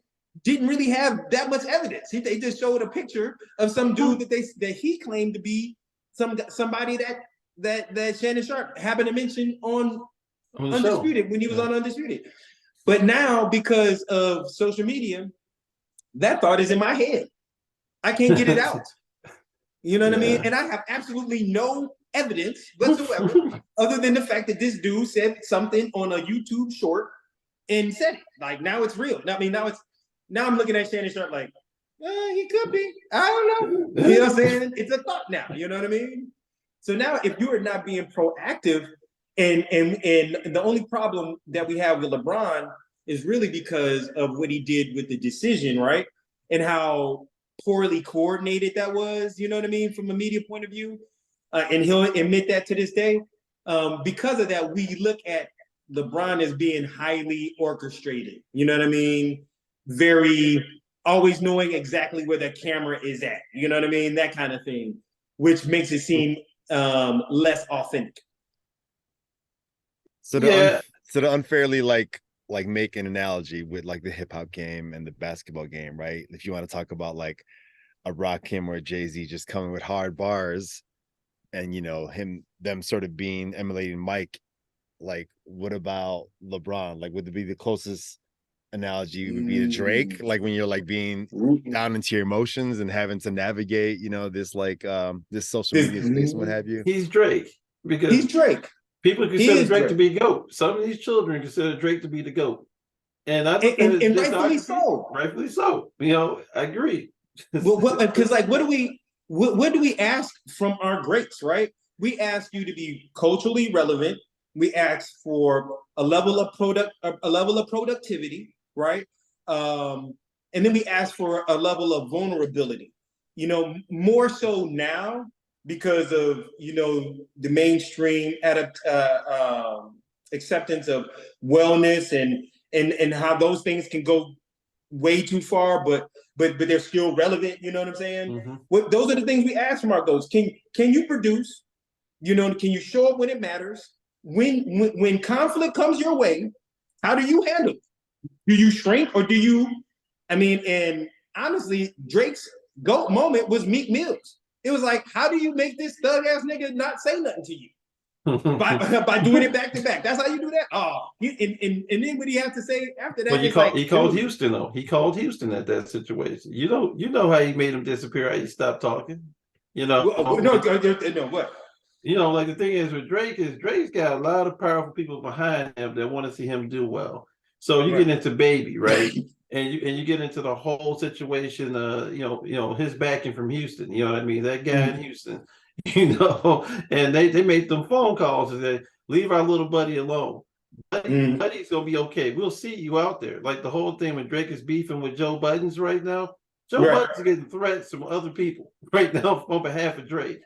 didn't really have that much evidence. They just showed a picture of some dude that he claimed to be somebody that Shannon Sharp happened to mention on Undisputed when he was on Undisputed. But now, because of social media, that thought is in my head. I can't get it out. You know what I mean? And I have absolutely no evidence whatsoever other than the fact that this dude said something on a YouTube short and said it. Like, now it's real. I mean, now I'm looking at Shannon Sharp like, he could be. I don't know. You know what I'm saying? It's a thought now. You know what I mean? So now, if you are not being proactive, and the only problem that we have with LeBron is really because of what he did with the decision, right? And how poorly coordinated that was, you know what I mean, from a media point of view. And he'll admit that to this day. Because of that, we look at LeBron as being highly orchestrated. You know what I mean? Very always knowing exactly where the camera is at. You know what I mean? That kind of thing, which makes it seem less authentic. So to unfairly like make an analogy with like the hip hop game and the basketball game, right? If you want to talk about like a Rakim or a Jay-Z just coming with hard bars, and you know them sort of being emulating Mike, like what about LeBron? Like, would it be the closest analogy would be to Drake, like when you're like being down into your emotions and having to navigate, you know, this like this social media space and what have you? He's Drake, because he's Drake. People consider Drake to be GOAT. Some of these children consider Drake to be the GOAT, and I think and rightfully so. Rightfully so. You know, I agree. Well, because like, what do we ask from our greats, right? We ask you to be culturally relevant. We ask for a level of productivity, right? And then we ask for a level of vulnerability. You know, more so now because of, you know, the mainstream acceptance of wellness and how those things can go way too far, but they're still relevant. You know what I'm saying? Mm-hmm. Those are the things we ask from our goals. Can you produce? You know, can you show up when it matters? When conflict comes your way, how do you handle it? Do you shrink or do you? I mean, and honestly, Drake's GOAT moment was Meek Mill's. It was like, how do you make this thug ass nigga not say nothing to you? by doing it back to back. That's how you do that. Oh, and then what he have to say after that? But It's like, he called Houston though. He called Houston at that situation. You know how he made him disappear. How he stopped talking. You know. No, what? You know, like the thing is with Drake is Drake's got a lot of powerful people behind him that want to see him do well. So you get into Baby, right? and you get into the whole situation, you know, his backing from Houston, you know what I mean? That guy in Houston, you know, and they made them phone calls and said, leave our little buddy alone. Buddy's gonna be okay. We'll see you out there. Like the whole thing when Drake is beefing with Joe Buttons right now. Joe Buttons is getting threats from other people right now on behalf of Drake.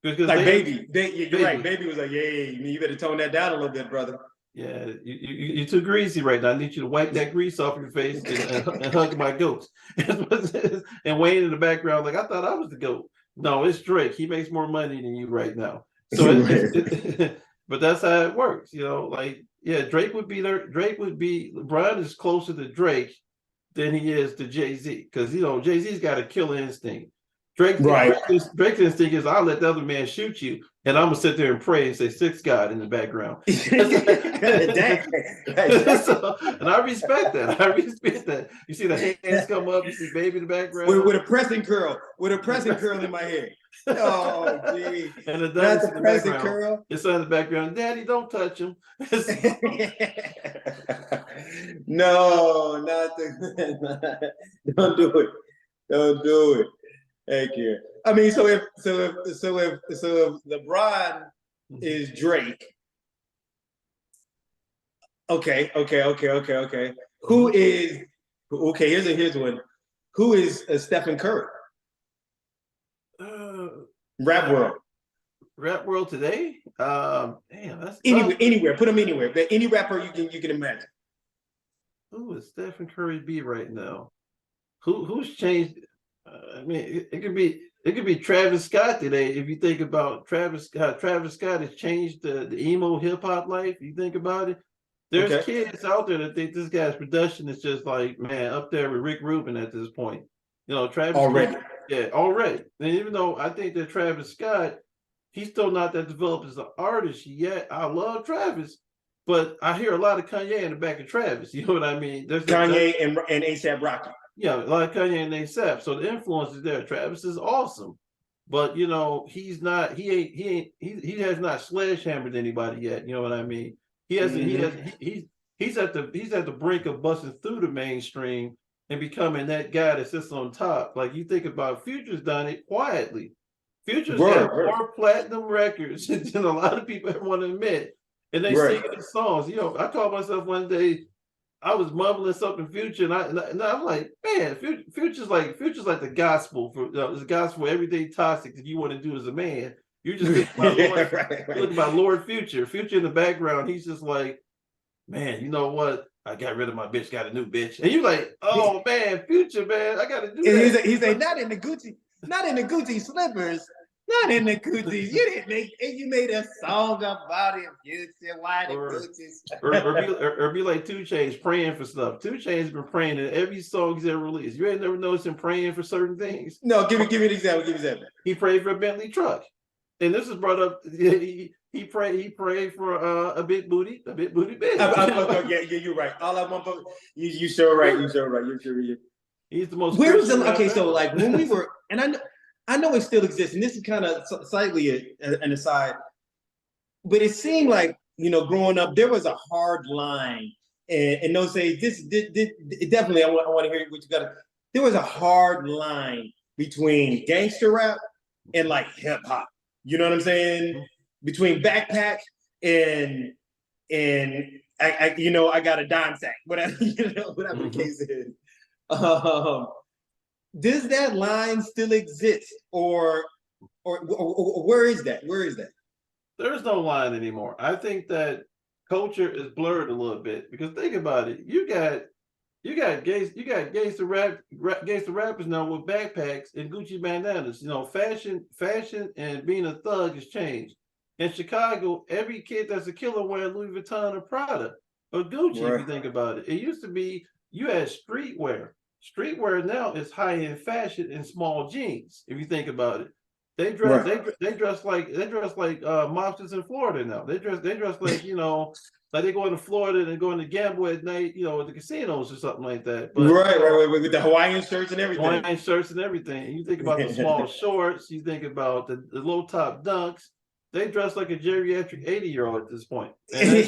Because like Baby, you're right. Baby was like, "Yeah, you better tone that down a little bit, brother." Yeah, you're too greasy right now. I need you to wipe that grease off your face and hug my goat. And Wayne in the background, like, I thought I was the goat. No, it's Drake. He makes more money than you right now. So, but that's how it works, you know. Like, yeah, Drake would be there. Drake would be. LeBron is closer to Drake than he is to Jay-Z because you know Jay-Z's got a killer instinct. Drake's instinct is I'll let the other man shoot you, and I'm gonna sit there and pray and say "Six God" in the background. So, and I respect that. I respect that. You see the hands come up. You see Baby in the background with a pressing curl, in my head. Oh, gee. And that's the pressing curl. It's in the background. Daddy, don't touch him. No, not the. Don't do it. Don't do it. Thank you. I mean, so if LeBron is Drake, okay. Who is okay? Here's one. Who is Stephen Curry? Rap world today. Damn, that's anywhere. Put him anywhere. Any rapper you can imagine. Who would Stephen Curry be right now? Who's changed? I mean, it could be Travis Scott today. If you think about Travis Scott has changed the emo hip hop life. You think about it. There's kids out there that think this guy's production is just like, man, up there with Rick Rubin at this point. You know, Travis already. Scott, yeah, already. And even though I think that Travis Scott, he's still not that developed as an artist yet. I love Travis, but I hear a lot of Kanye in the back of Travis. You know what I mean? There's Kanye and A$AP Rocky. Yeah, a lot of Kanye and A$AP. So the influence is there. Travis is awesome, but you know he's not. He has not sledgehammered anybody yet. You know what I mean? He hasn't. He's at the brink of busting through the mainstream and becoming that guy that sits on top. Like you think about Future's done it quietly. Future's got more platinum records than a lot of people want to admit, and they sing his songs. You know, I called myself one day. I was mumbling something Future, and I'm like, man, Future's like the gospel for the gospel everyday toxic that you want to do as a man. You just think about Lord, about Lord Future in the background. He's just like, man, you know what? I got rid of my bitch, got a new bitch, and you're like, oh man, Future, man, I got to do that. He's like, not in the Gucci slippers. Not in the Gucci. You made a song about it, Future. Why the Gucci? Or be like 2 Chainz praying for stuff. 2 Chainz been praying in every song he's ever released. You ain't never noticed him praying for certain things. No, give me an example. He prayed for a Bentley truck, and this is brought up. He prayed for a big booty bitch. Yeah, you're right. All I want, you sure right. He's the most. So like when we were, and I know it still exists, and this is kind of slightly an aside, but it seemed like, you know, growing up, there was a hard line, and those say this definitely. I want to hear what you got. There was a hard line between gangster rap and like hip hop. You know what I'm saying? Between Backpack and I got a dime sack, whatever the case is. Does that line still exist, or where is that? There's no line anymore. I think that culture is blurred a little bit because think about it. You got You got gangster rappers now with backpacks and Gucci bandanas. You know, fashion and being a thug has changed. In Chicago, every kid that's a killer wearing Louis Vuitton or Prada or Gucci. If you Right. think about it, it used to be you had streetwear. Streetwear now is high end fashion in small jeans. If you think about it, they dress Right. they dress like mobsters in Florida now. They dress like like they go into Florida and go into gamble at night, at the casinos or something like that. But Right, with the Hawaiian shirts and everything. Hawaiian shirts and everything. You think about the small shorts. You think about the low top dunks. They dress like a geriatric 80-year-old at this point. And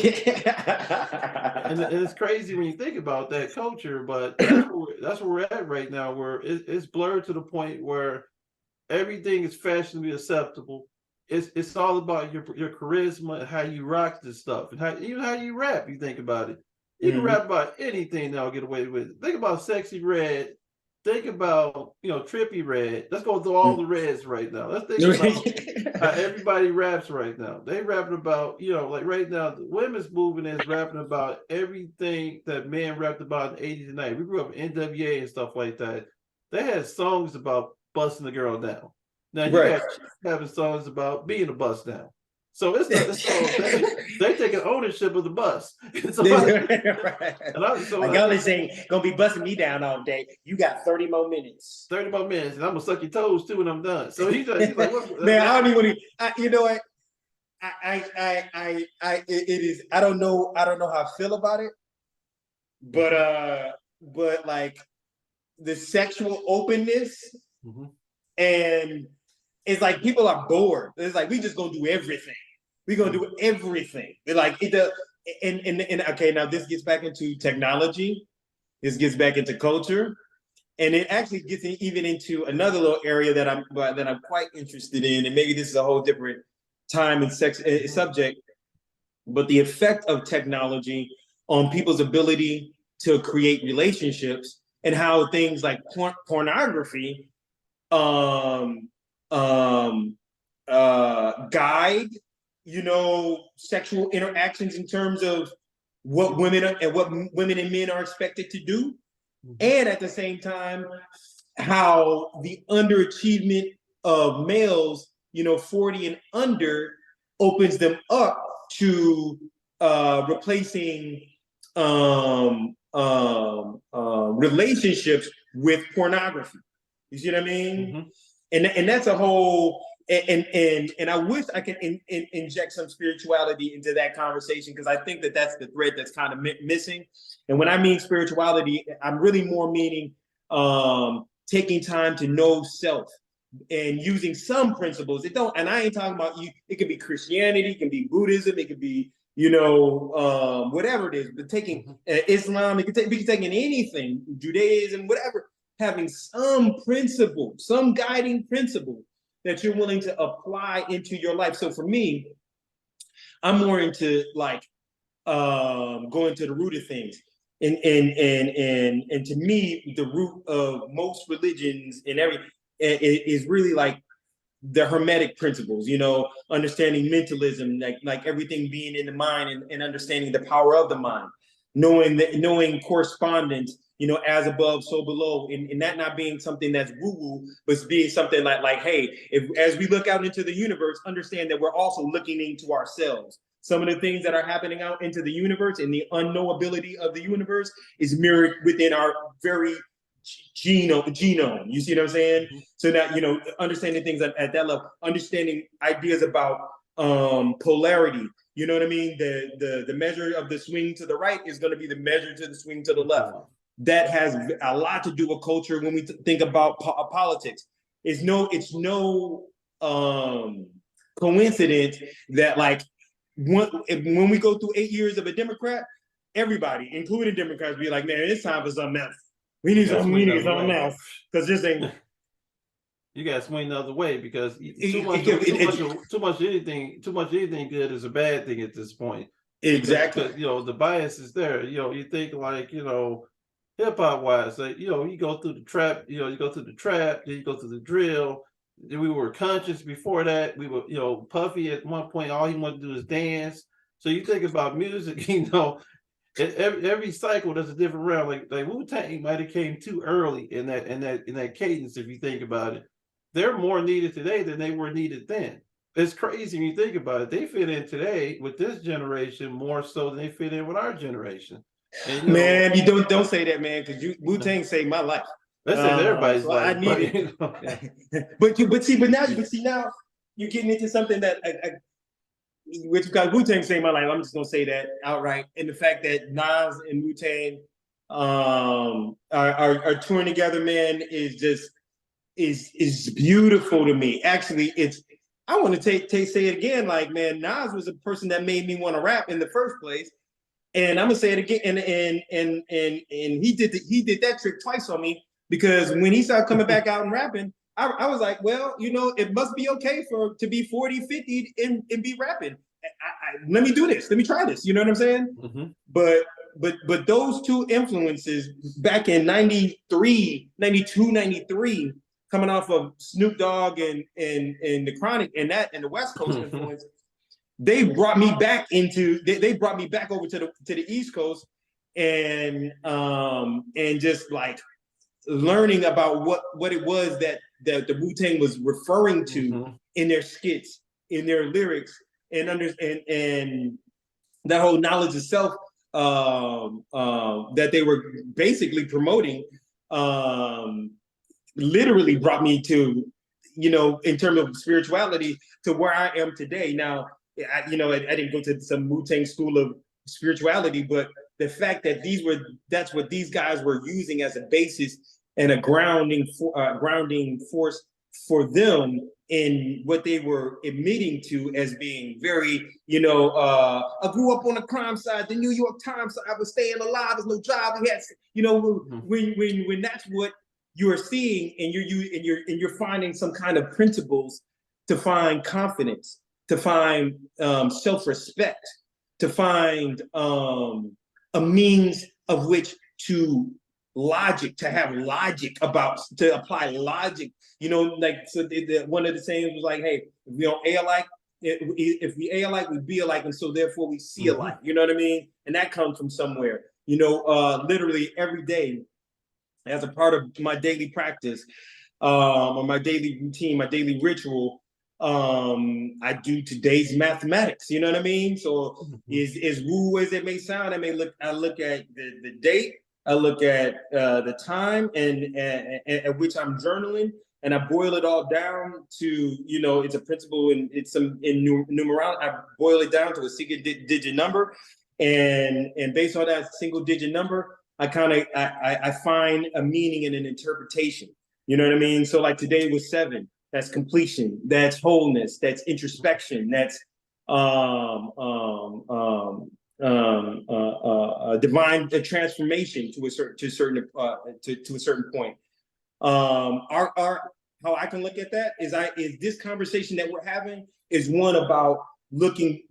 it's crazy when you think about that culture, but that's where we're at right now, where it's blurred to the point where everything is fashionably acceptable. It's all about your charisma and how you rock this stuff, and even how you rap. You think about it. You can rap about anything now, get away with it. Think about Sexy Red. Think about Trippy Red. Let's go through all the reds right now. Let's think about how everybody raps right now. They rapping about like right now the women's movement is rapping about everything that men rapped about in the 80s and 90s. We grew up in NWA and stuff like that. They had songs about busting the girl down. Now you got having songs about being a bust down. So it's they taking ownership of the bus. Like y'all is saying, gonna be busting me down all day. You got 30 more minutes. 30 more minutes, and I'm gonna suck your toes too when I'm done. So he's like, man, I don't even want to. You know what? It is. I don't know how I feel about it, but like the sexual openness, and it's like people are bored. It's like we just gonna do everything. We're gonna do everything. They're like and okay, now this gets back into technology. This gets back into culture, and it actually gets even into another little area that I'm quite interested in. And maybe this is a whole different time and subject, but the effect of technology on people's ability to create relationships, and how things like pornography guide sexual interactions in terms of what women and men are expected to do, and at the same time how the underachievement of males 40 and under opens them up to replacing relationships with pornography. You see what I mean? And that's a whole and I wish I could inject some spirituality into that conversation, because I think that that's the thread that's kind of missing. And when I mean spirituality, I'm really more meaning taking time to know self and using some principles. And I ain't talking about it could be Christianity, it can be Buddhism, it could be whatever it is, but taking Islam, we can take anything, Judaism, whatever, having some principle, some guiding principle that you're willing to apply into your life. So for me, I'm more into like going to the root of things. And to me, the root of most religions and everything is really like the Hermetic principles, understanding mentalism, like everything being in the mind, and understanding the power of the mind, knowing correspondence, as above, so below, and that not being something that's woo-woo, but being something like, hey, as we look out into the universe, understand that we're also looking into ourselves. Some of the things that are happening out into the universe and the unknowability of the universe is mirrored within our very genome. You see what I'm saying? So that, understanding things at that level, understanding ideas about polarity. You know what I mean? The measure of the swing to the right is going to be the measure to the swing to the left. That has a lot to do with culture when we think about politics. It's no coincidence that like when we go through 8 years of a Democrat, everybody, including Democrats, be like, man, it's time for something else. We need something else, because this ain't. You got to swing the other way, because too much anything good is a bad thing at this point. Exactly. Because, the bias is there. You think like hip hop wise, like you go through the trap, then you go through the drill. We were conscious before that. We were, Puffy at one point, all he wanted to do is dance. So you think about music, every cycle there's a different round. Like Wu-Tang might have came too early in that cadence. If you think about it, they're more needed today than they were needed then. It's crazy when you think about it. They fit in today with this generation more so than they fit in with our generation. And Man, you don't say that, man, because Wu-Tang saved my life. Let's say everybody's so life. I need it. But now you're getting into something that which got Wu-Tang saved my life. I'm just gonna say that outright. And the fact that Nas and Wu-Tang are touring together, man, is beautiful to me. Actually, I want to say it again. Like, man, Nas was a person that made me want to rap in the first place. And I'm gonna say it again. And he did that trick twice on me, because when he started coming back out and rapping, I was like, well, it must be okay to be 40, 50 and be rapping. Let me do this. Let me try this. You know what I'm saying? Mm-hmm. But those two influences back in 93, 92, 93, coming off of Snoop Dogg and the Chronic and the West Coast influence, they brought me back they brought me back over to the East Coast, and just like learning about what it was that the Wu-Tang was referring to in their skits, in their lyrics, and that whole knowledge of self that they were basically promoting, literally brought me to, in terms of spirituality, to where I am today. Now, I didn't go to some Wu-Tang school of spirituality, but the fact that that's what these guys were using as a basis and a grounding force for them in what they were admitting to as being very, I grew up on the crime side, the New York Times side, I was staying alive, there's no job, we had, when that's what you're seeing, and you're finding some kind of principles to find confidence, to find self-respect, to find a means of which to have logic to apply logic, like, so one of the sayings was like, hey, if we don't A alike, if we A alike, we be alike, and so therefore we see alike, you know what I mean? And that comes from somewhere, literally every day, as a part of my daily practice, or my daily routine, my daily ritual, I do today's mathematics, you know what I mean? So as woo as it may sound, I look at the date, I look at the time and at which I'm journaling, and I boil it all down to, it's a principle, and it's in numerology. I boil it down to a single digit number, and based on that single digit number, I find a meaning and an interpretation. You know what I mean? So like today was 7. That's completion. That's wholeness. That's introspection. That's divine transformation to a certain point. How I can look at that is this conversation that we're having is one about reflecting,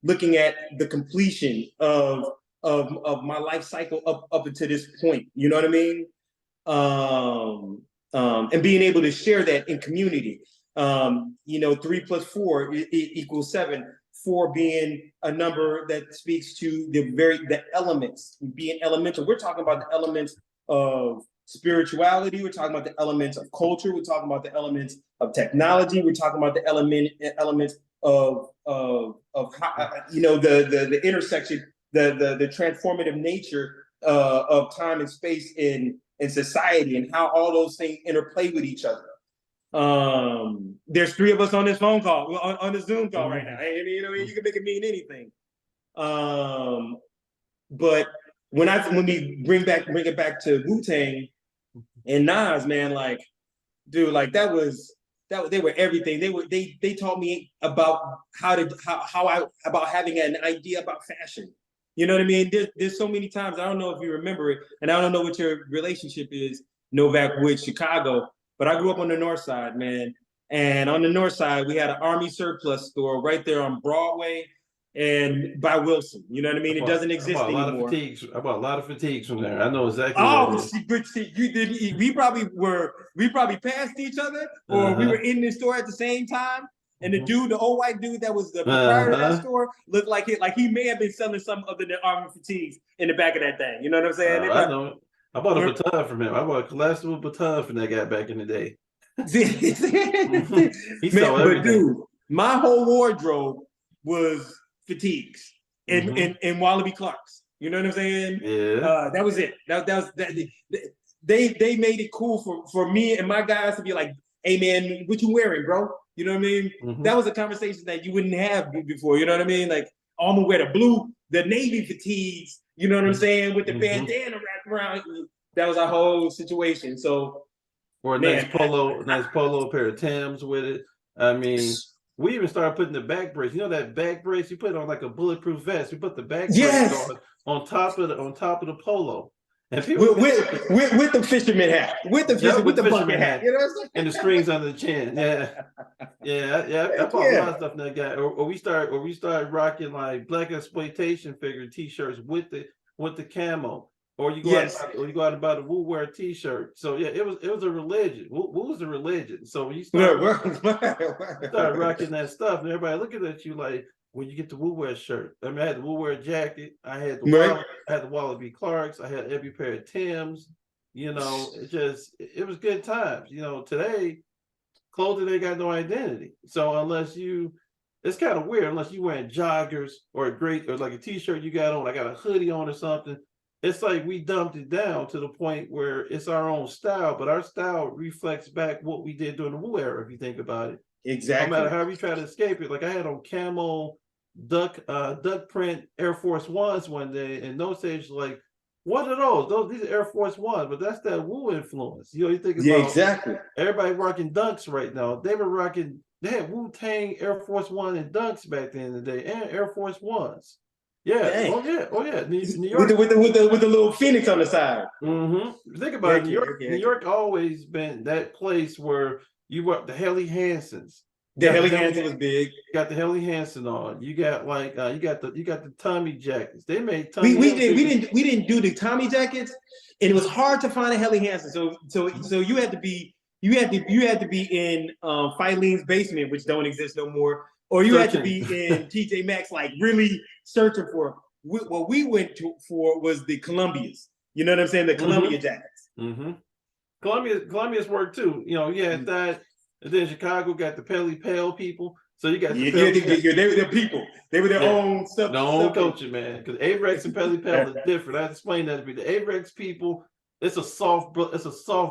looking at the completion of my life cycle up until this point. You know what I mean? And being able to share that in community. 3 plus 4 equals 7. 4 being a number that speaks to the elements, being elemental. We're talking about the elements of spirituality. We're talking about the elements of culture. We're talking about the elements of technology. We're talking about the elements of how, the intersection, the transformative nature of time and space in society, and how all those things interplay with each other. There's 3 of us on this phone call, on this Zoom call right now. You can make it mean anything. But when we bring it back to Wu-Tang and Nas, man, like, dude, like they were everything. They taught me about about having an idea about fashion. You know what I mean? There's so many times, I don't know if you remember it, and I don't know what your relationship is, Novak, with Chicago, but I grew up on the North Side, man. And on the North Side, we had an Army surplus store right there on Broadway and by Wilson. You know what I mean? It doesn't exist anymore. I bought a lot of fatigues from there. I know exactly. Good. You did. We probably passed each other, or we were in the store at the same time. And the dude, the old white dude that was the proprietor of that Uh-huh. store, looked like he may have been selling some other than army fatigues in the back of that thing. You know what I'm saying? They I probably- know. I bought a baton from him. I bought a collapsible baton from that guy back in the day. He Man, saw but everything. dude, my whole wardrobe was fatigues and Wallaby Clarks. You know what I'm saying? Yeah. That was it. That was that. They made it cool for me and my guys to be like, "Hey man, what you wearing, bro?" You know what I mean? That was a conversation that you wouldn't have before. You know what I mean? Like, I'm gonna wear the navy fatigues. You know what I'm saying? With the bandana wrapped around. That was our whole situation. So. Or a nice polo pair of Timbs with it. I mean, we even started putting the back brace. You know that back brace you put on like a bulletproof vest. We put the back brace on top of the polo, and people with the fisherman hat, with the bucket hat, you know what I'm saying? And the strings under the chin. Yeah. I bought a lot of stuff in that guy. Or we started rocking like black exploitation figure T-shirts with the camo. Or you go out and buy the Woo wear T-shirt. So yeah, it was a religion. Woo was a religion. So when you start rocking that stuff, and everybody looking at you like, when you get the Woo wear shirt. I mean, I had the Woo wear jacket. I had the Wallaby Clarks. I had every pair of Timbs. You know, it was good times. You know, today clothing ain't got no identity. So it's kind of weird unless you wearing joggers or like a T-shirt you got on. I got a hoodie on or something. It's like we dumped it down to the point where it's our own style, but our style reflects back what we did during the Woo era, if you think about it. Exactly. No matter how we try to escape it. Like I had on camo duck print Air Force Ones one day, and those days like, what are those? These are Air Force Ones, but that's that Woo influence. You know, you think about exactly. Everybody rocking dunks right now. They had Wu-Tang Air Force One and dunks back then in the day, and Air Force Ones. Yeah. Dang. Oh yeah. New York with the little phoenix on the side. Think about it. New York always been that place where you got the Helly Hansons. The Helly Hansen was big. Got the Helly Hansen on. You got like you got the Tommy jackets. They made Tommy. We didn't do the Tommy jackets, and it was hard to find a Helly Hansen. So you had to be in Filene's basement, which don't exist no more. Or you had to be in TJ Maxx, like really searching for. What we went for was the Columbias. You know what I'm saying? The Columbia jackets. Columbia's work too. You know, that. And then Chicago got the Pelly Pale people. So you got they were the people. They were their own stuff. Their own culture, man. Because Avrex and Pelly Pale are different. I have to explain that to me. The Avrex people, it's a soft,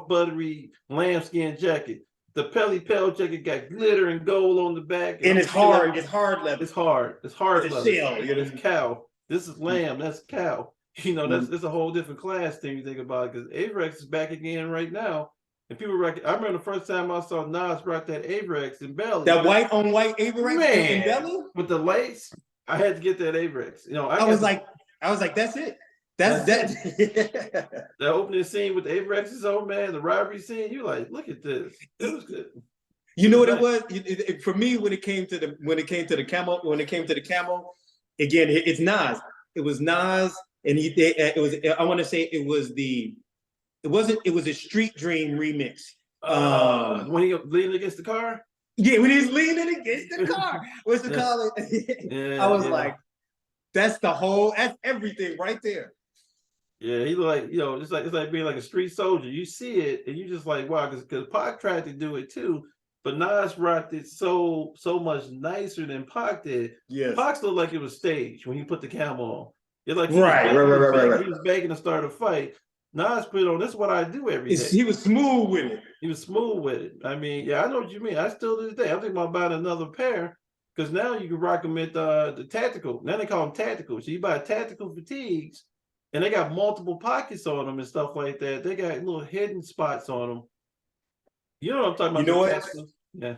buttery lambskin jacket. The Pelly Pale jacket got glitter and gold on the back. And it's hard. It's hard leather. It's hard leather. Shell. It's cow. This is lamb. That's cow. You know, that's a whole different class thing you think about it. Because Avrex is back again right now. And people I remember the first time I saw Nas rock that Avrex in Belly. That white on white Avrex in Belly? With the lace. I had to get that Avrex. You know, I was like, that's it. That's that. The opening scene with the Avrex's old man, the robbery scene, you're like, look at this. It was good. You know what it was? For me, when it came to the camo, again, it's Nas. It was Nas, and it was a Street Dream remix. When he leaning against the car? Yeah, when he's leaning against the car. What's the call it? I was like, that's everything right there. Yeah, he like, it's like being like a street soldier. You see it and you just like, wow, because Pac tried to do it too, but Nas rocked it so much nicer than Pac did. Yes. Pac looked like it was staged when he put the camo on. It's like right. He was begging to start a fight. Nas put on, this is what I do every day. He was smooth with it. I mean, yeah, I know what you mean. I still to this day, I'm thinking about buying another pair because now you can rock them at the tactical. Now they call them tactical. So you buy tactical fatigues and they got multiple pockets on them and stuff like that. They got little hidden spots on them. You know what I'm talking about? You know what? Tacticals? Yeah.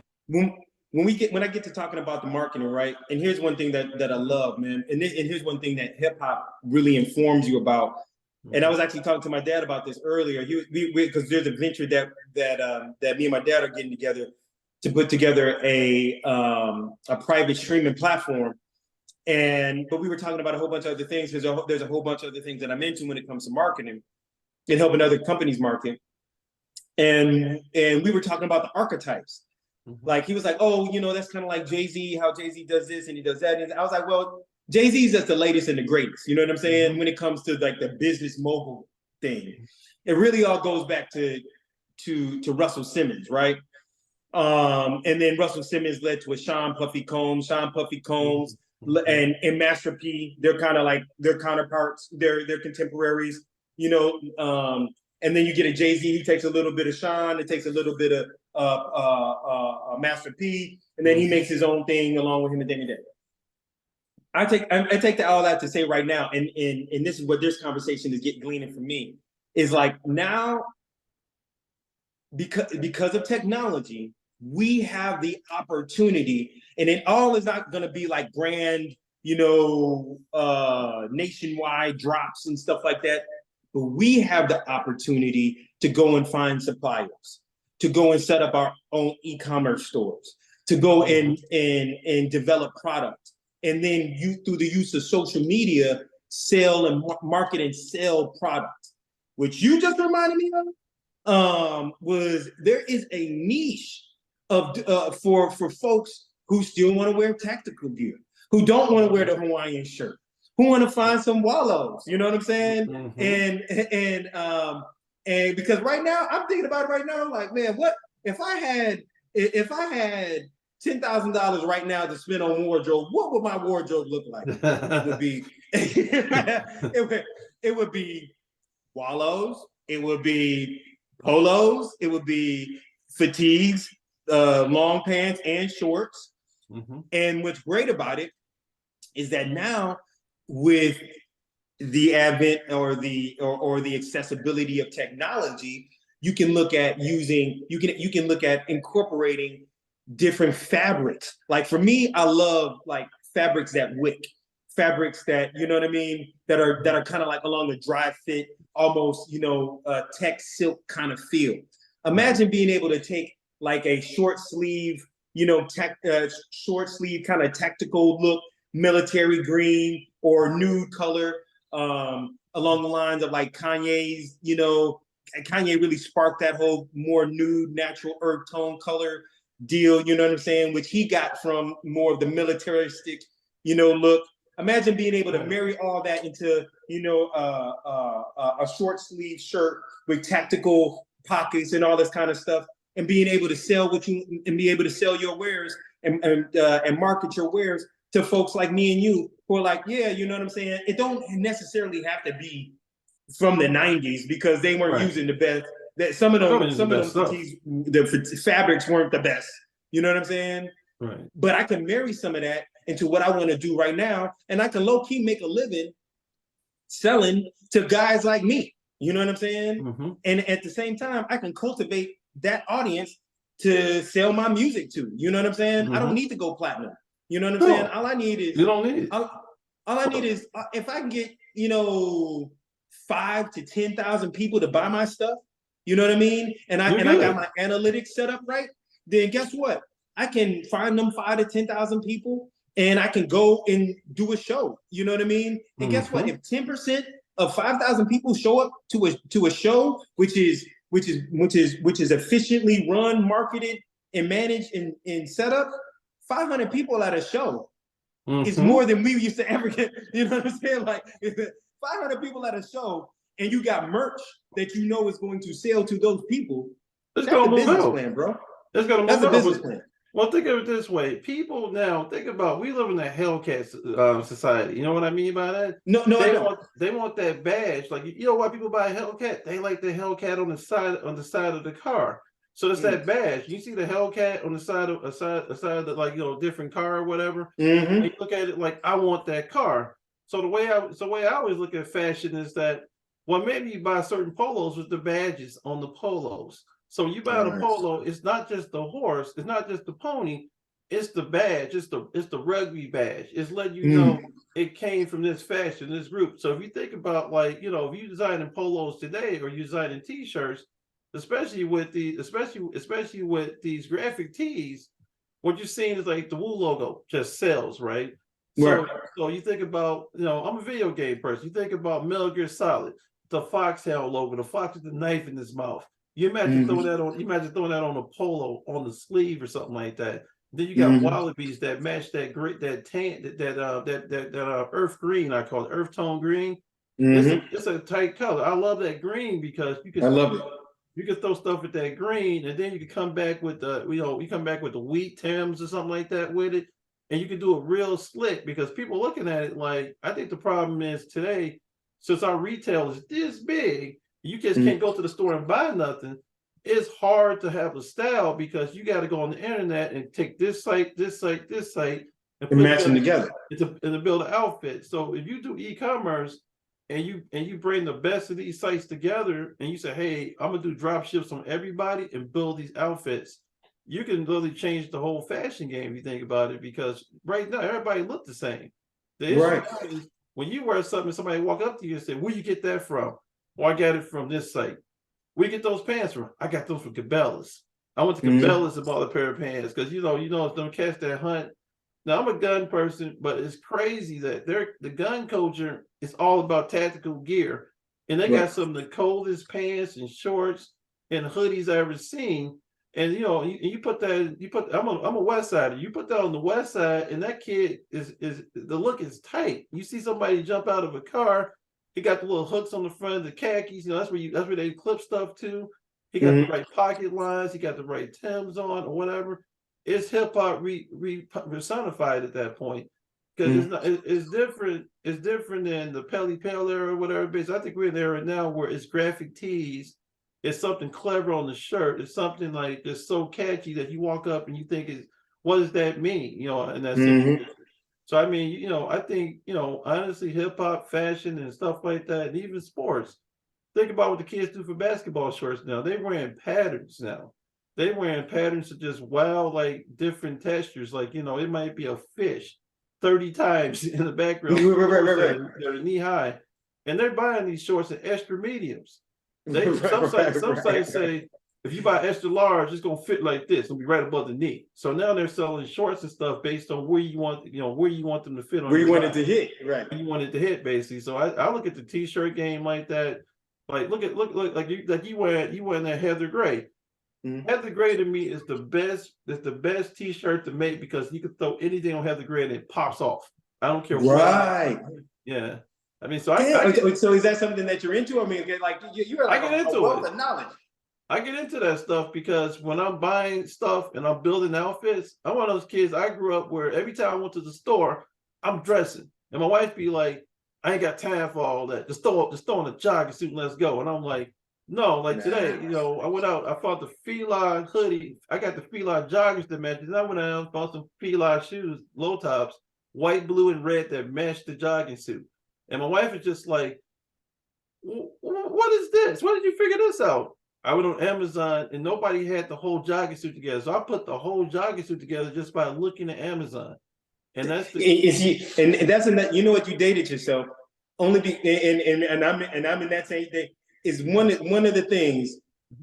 When I get to talking about the marketing, right? And here's one thing that I love, man. And here's one thing that hip hop really informs you about. And I was actually talking to my dad about this earlier. Because there's a venture that me and my dad are getting together to put together a private streaming platform. But we were talking about a whole bunch of other things. There's a whole bunch of other things that I mentioned when it comes to marketing and helping other companies market. And we were talking about the archetypes. Like he was like, oh, that's kind of like Jay-Z, how Jay-Z does this and he does that. And I was like, well, Jay-Z's just the latest and the greatest. You know what I'm saying? When it comes to like the business mogul thing, it really all goes back to Russell Simmons, right? And then Russell Simmons led to a Sean Puffy Combs, and Master P. They're kind of like their counterparts, they're contemporaries, and then you get a Jay-Z, he takes a little bit of Sean, it takes a little bit of Master P, and then he makes his own thing along with him and Danny Day. I take all that to say right now, and this is what this conversation is gleaning from me, is like now, because of technology, we have the opportunity, and it all is not going to be like grand, nationwide drops and stuff like that. But we have the opportunity to go and find suppliers, to go and set up our own e-commerce stores, to go and develop product, and then through the use of social media, sell and market and sell product. Which you just reminded me of, was there is a niche of for folks who still want to wear tactical gear, who don't want to wear the Hawaiian shirt, who want to find some wallows, you know what I'm saying? And because right now I'm thinking about it right now, like, man, what if I had $10,000 right now to spend on wardrobe? What would my wardrobe look like? It would be it would be wallows, it would be polos, it would be fatigues, long pants and shorts. And what's great about it is that now, with the advent or the accessibility of technology, you can look at incorporating different fabrics. Like for me, I love like fabrics that wick, fabrics that, you know what I mean, that are kind of like along the dry fit, almost, tech silk kind of feel. Imagine being able to take like a short sleeve, short sleeve kind of tactical look, military green or nude color, along the lines of like Kanye's, Kanye really sparked that whole more nude, natural earth tone color deal, you know what I'm saying, which he got from more of the militaristic, look. Imagine being able to marry all that into, a short sleeve shirt with tactical pockets and all this kind of stuff, and being able to sell be able to sell your wares and market your wares to folks like me and you who are like, yeah, you know what I'm saying? It don't necessarily have to be from the 90s because they weren't using the best. That some of them fatigues, the fabrics weren't the best. You know what I'm saying? Right. But I can marry some of that into what I want to do right now, and I can low key make a living selling to guys like me. You know what I'm saying? And at the same time, I can cultivate that audience to sell my music to. You know what I'm saying? I don't need to go platinum. You know what I'm saying? All I need is all I need is if I can get 5,000 to 10,000 people to buy my stuff. You know what I mean? And I got my analytics set up right. Then guess what? I can find them 5,000 to 10,000 people, and I can go and do a show. You know what I mean? And guess what? If 10% of 5,000 people show up to a show, which is efficiently run, marketed, and managed and set up, 500 people at a show is more than we used to ever get. You know what I'm saying? Like 500 people at a show, and you got merch that you know is going to sell to those people. That's a business plan, bro. That's a business plan. Well, think of it this way. People now, think about, we live in a Hellcat society. You know what I mean by that? No, they want that badge. Like, you know why people buy a Hellcat? They like the Hellcat on the side of the car. So it's that badge. You see the Hellcat on the side of the, like, different car or whatever. And you look at it like, I want that car. So the way I always look at fashion is that, well, maybe you buy certain polos with the badges on the polos. So you buy the polo, it's not just the horse, it's not just the pony, it's the badge, it's the rugby badge. It's letting you know it came from this fashion, this group. So if you think about, like, if you designing polos today or you designing t-shirts, especially with these graphic tees, what you're seeing is like the Woo logo just sells, right? So you think about, I'm a video game person. You think about Metal Gear Solid, the Fox Hound logo, the fox with the knife in his mouth. You imagine Mhm. throwing that on a polo on the sleeve or something like that. Then you got Mhm. wallabies that match that grit, that tan, that earth green. I call it earth tone green. Mhm. It's a tight color. I love that green because I love it. you can throw stuff at that green, and then you can come back with you come back with the wheat Timbs or something like that with it, and you can do it real slick because people looking at it like I think the problem is today, since our retail is this big, you just can't Mhm. go to the store and buy nothing. It's hard to have a style because you got to go on the internet and take this site, this site, this site, and And put match them together together. to build an outfit. So if you do e-commerce and you bring the best of these sites together and you say, hey, I'm gonna do drop ships on everybody and build these outfits, you can really change the whole fashion game if you think about it, because right now everybody look the same. The issue Right. is when you wear something, somebody walk up to you and say, where you get that from? Well, I got it from this site. Where you get those pants from? I got those from Cabela's. I went to Mhm. Cabela's and bought a pair of pants because if them cats that hunt. Now I'm a gun person, but it's crazy that the gun culture is all about tactical gear, and they got Right. some of the coldest pants and shorts and hoodies I ever seen. And you put that I'm a West Sider. You put that on the West Side, and that kid is the look is tight. You see somebody jump out of a car, he got the little hooks on the front of the khakis. That's where they clip stuff to. He got the Mhm. right pocket lines. He got the right Timbs on or whatever. It's hip hop personified at that point because it's Mhm. not. It's different. It's different than the Pelly Pale era or whatever. Because I think we're in the era now where it's graphic tees. It's something clever on the shirt. It's something like it's so catchy that you walk up and you think is what does that mean? In that Mhm. situation. So I mean, I think honestly, hip hop, fashion, and stuff like that, and even sports. Think about what the kids do for basketball shorts now. They're wearing patterns now. They're wearing patterns of just wild, like different textures. Like, it might be a fish 30 times in the background, Right. Right. shorts Right. Right. that are knee high. And they're buying these shorts in extra mediums. Right. Some sites Right. say if you buy extra large, it's gonna fit like this. It'll be right above the knee. So now they're selling shorts and stuff based on where you want them to fit on Where you your wanted body. to hit. Right. You want it to hit basically. So I look at the t-shirt game like that. Like look like you wearing that Heather Gray. Mhm. Heather Gray to me is the best. It's the best t-shirt to make because you can throw anything on Heather Gray and it pops off. I don't care what it is. Right. Yeah. I mean, so Damn. So is that something that you're into? I mean, like you're I like get a into wealth it. of knowledge. I get into that stuff because when I'm buying stuff and I'm building outfits, I'm one of those kids. I grew up where every time I went to the store, I'm dressing, and my wife be like, "I ain't got time for all that. Just throw on a jogging suit and let's go." And I'm like, "No, like today, Nah. I went out. I bought the Fila hoodie. I got the Fila joggers that match. And I went out and bought some Fila shoes, low tops, white, blue, and red that matched the jogging suit." And my wife is just like, what is this? Where did you figure this out? I went on Amazon and nobody had the whole jogging suit together. So I put the whole jogging suit together just by looking at Amazon. And that's the And that's you know what, you dated yourself only and I'm in that same thing is one of the things,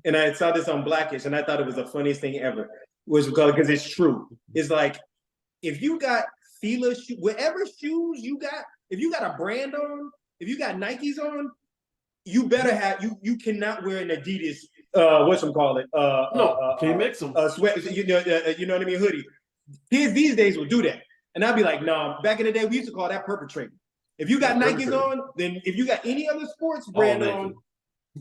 and I saw this on Blackish and I thought it was the funniest thing ever, was because it's true. It's like if you got Fila whatever shoes you got, if you got a brand on, if you got Nikes on, you better have you cannot wear an Adidas whatchamacallit no, can't mix them. sweat, you know what I mean, hoodie. Kids these days will do that. And I'd be like, nah, back in the day, we used to call that perpetrating. If you got Nikes on, then if you got any other sports All brand on,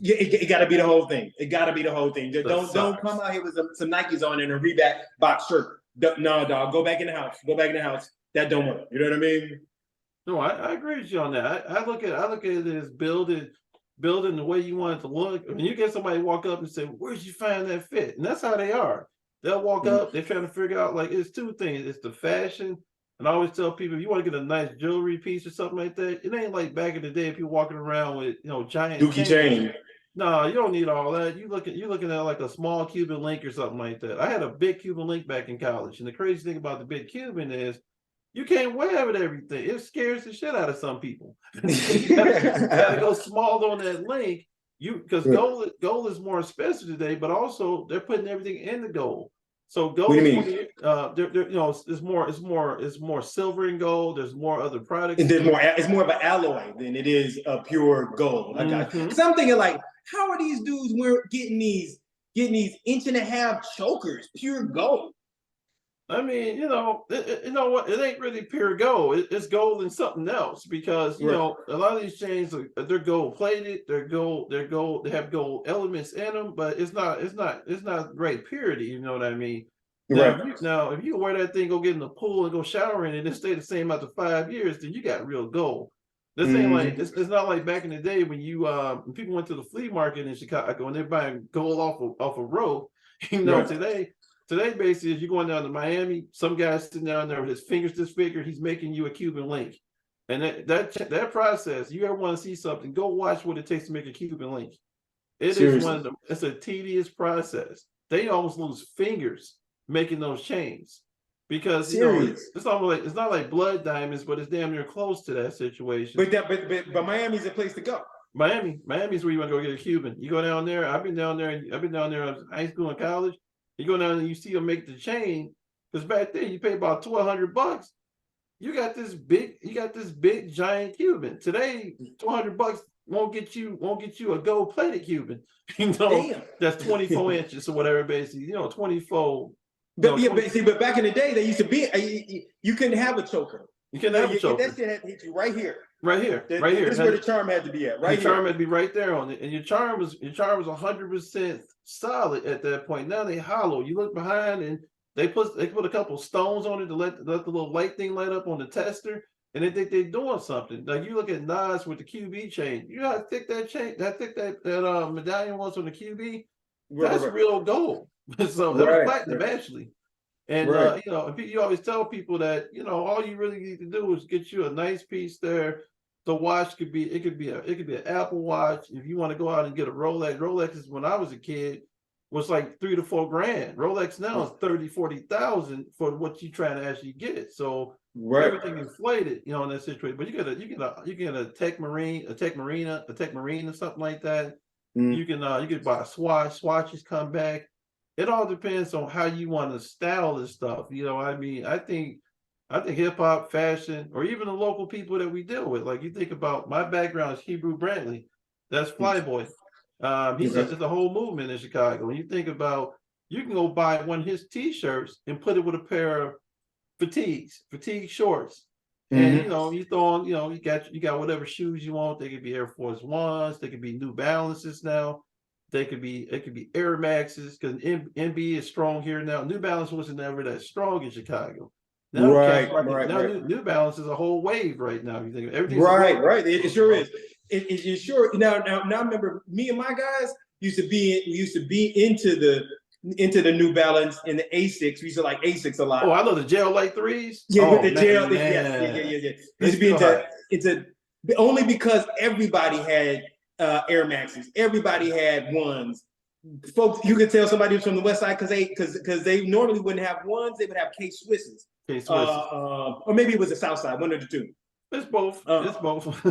naked. yeah, it got to be the whole thing. It got to be the whole thing. Don't Socks. come out here with some Nikes on and a Reebok box shirt. No, dog, go back in the house. Go back in the house. That don't work. You know what I mean? No, I agree with you on that. I look at it as building the way you want it to look. I mean, you get somebody walk up and say, "Where'd you find that fit?" And that's how they are. They'll walk Mhm. up, they're trying to figure out like it's two things. It's the fashion. And I always tell people if you want to get a nice jewelry piece or something like that, it ain't like back in the day people walking around with giant Dookie chains. chain. No, you don't need all that. You're looking at like a small Cuban link or something like that. I had a big Cuban link back in college, and the crazy thing about the big Cuban is you can't wear it with everything. It scares the shit out of some people. So you gotta go small on that link. Because What gold is more expensive today, but also they're putting everything in the gold. So do gold you is mean? it's more silver and gold. There's more other products And in there's it. more. It's more of an alloy than it is a pure gold. I got. Mm-hmm. Because I'm thinking like, how are these dudes getting these getting these 1.5-inch chokers, pure gold. I mean, you know what? It ain't really pure gold. It's gold and something else because you Right. know a lot of these chains they're gold plated. They're gold. They have gold elements in them, but it's not great purity. You know what I mean? Right. Now, if you wear that thing, go get in the pool and go shower in it, and stay the same after 5 years, then you got real gold. This ain't like it's not like back in the day when when people went to the flea market in Chicago and they're buying gold off a rope. You know, Right. Today, basically, if you're going down to Miami, some guy's sitting down there with his fingers disfigured, he's making you a Cuban link. And that process, you ever want to see something, go watch what it takes to make a Cuban link. It is Seriously. it's a tedious process. They almost lose fingers making those chains because you know Serious. it's not like blood diamonds, but it's damn near close to that situation. But Miami's a place to go. Miami's where you want to go get a Cuban. You go down there. I've been down there in high school and college. You go down and you see them make the chain because back then you pay about $1,200. You got this big giant Cuban. Today, $200 won't get you a gold plated Cuban. You know, Damn. that's 24 inches or whatever, basically. You know, 24. But back in the day, they used to be you couldn't have a choker. You couldn't have a choker. That shit had to hit you right here. Right here. This is where the charm had to be at. Right here. The charm had to be right there on it, and your charm was 100% solid at that point. Now they hollow. You look behind, and they put a couple stones on it to let the little light thing light up on the tester, and they think they're doing something. Like you look at Nas with the QB chain. You know how thick that medallion was on the QB. That's real gold. So that was platinum actually. And you know, you always tell people that you know all you really need to do is get you a nice piece there. The watch could be an Apple Watch. If you want to go out and get a Rolex, Rolexes when I was a kid was like $3,000 to $4,000. Rolex now is 30,000, 40,000 for what you're trying to actually get. So everything inflated, you know, in that situation. But you get a Tech Marine or something like that. You can buy a Swatch. Swatches come back. It all depends on how you want to style this stuff. You know, I mean, I think hip hop, fashion, or even the local people that we deal with. Like you think about my background is Hebrew Brantley. That's Flyboy. He's a whole movement in Chicago. When you think about, you can go buy one of his T-shirts and put it with a pair of fatigue shorts. And you know, you throw on, you know, you got whatever shoes you want. They could be Air Force Ones, they could be New Balances now. It could be Air Maxes because NB is strong here now. New Balance wasn't ever that strong in Chicago. Now, New Balance is a whole wave right now. You think everything's right. It sure is. It sure now. Remember, me and my guys used to be into the New Balance and the A6. We used to like A6 a lot. Oh, I know the Gel Light 3s. Yeah, with the gel. Yeah. We used to be into only because everybody had Air Maxes. Everybody had ones. Folks, you could tell somebody was from the West Side because they normally wouldn't have ones. They would have K-Swisses. Or maybe it was the South Side, one of the two. It's both. It's both.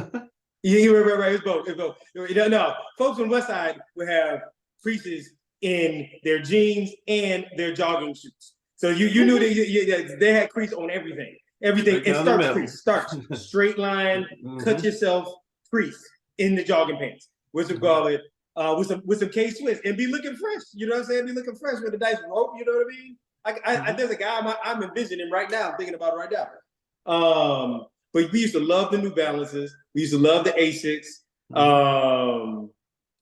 Yeah, you're right. It's both. No, folks from the West Side would have creases in their jeans and their jogging shoes. So you knew they had crease on everything. Everything. And starch, straight line, cut yourself, crease in the jogging pants. What's it called it? With some K-Swiss and be looking fresh. You know what I'm saying? Be looking fresh with a nice rope. You know what I mean? There's a guy I'm envisioning right now. I'm thinking about it right now. But we used to love the New Balances. We used to love the A6.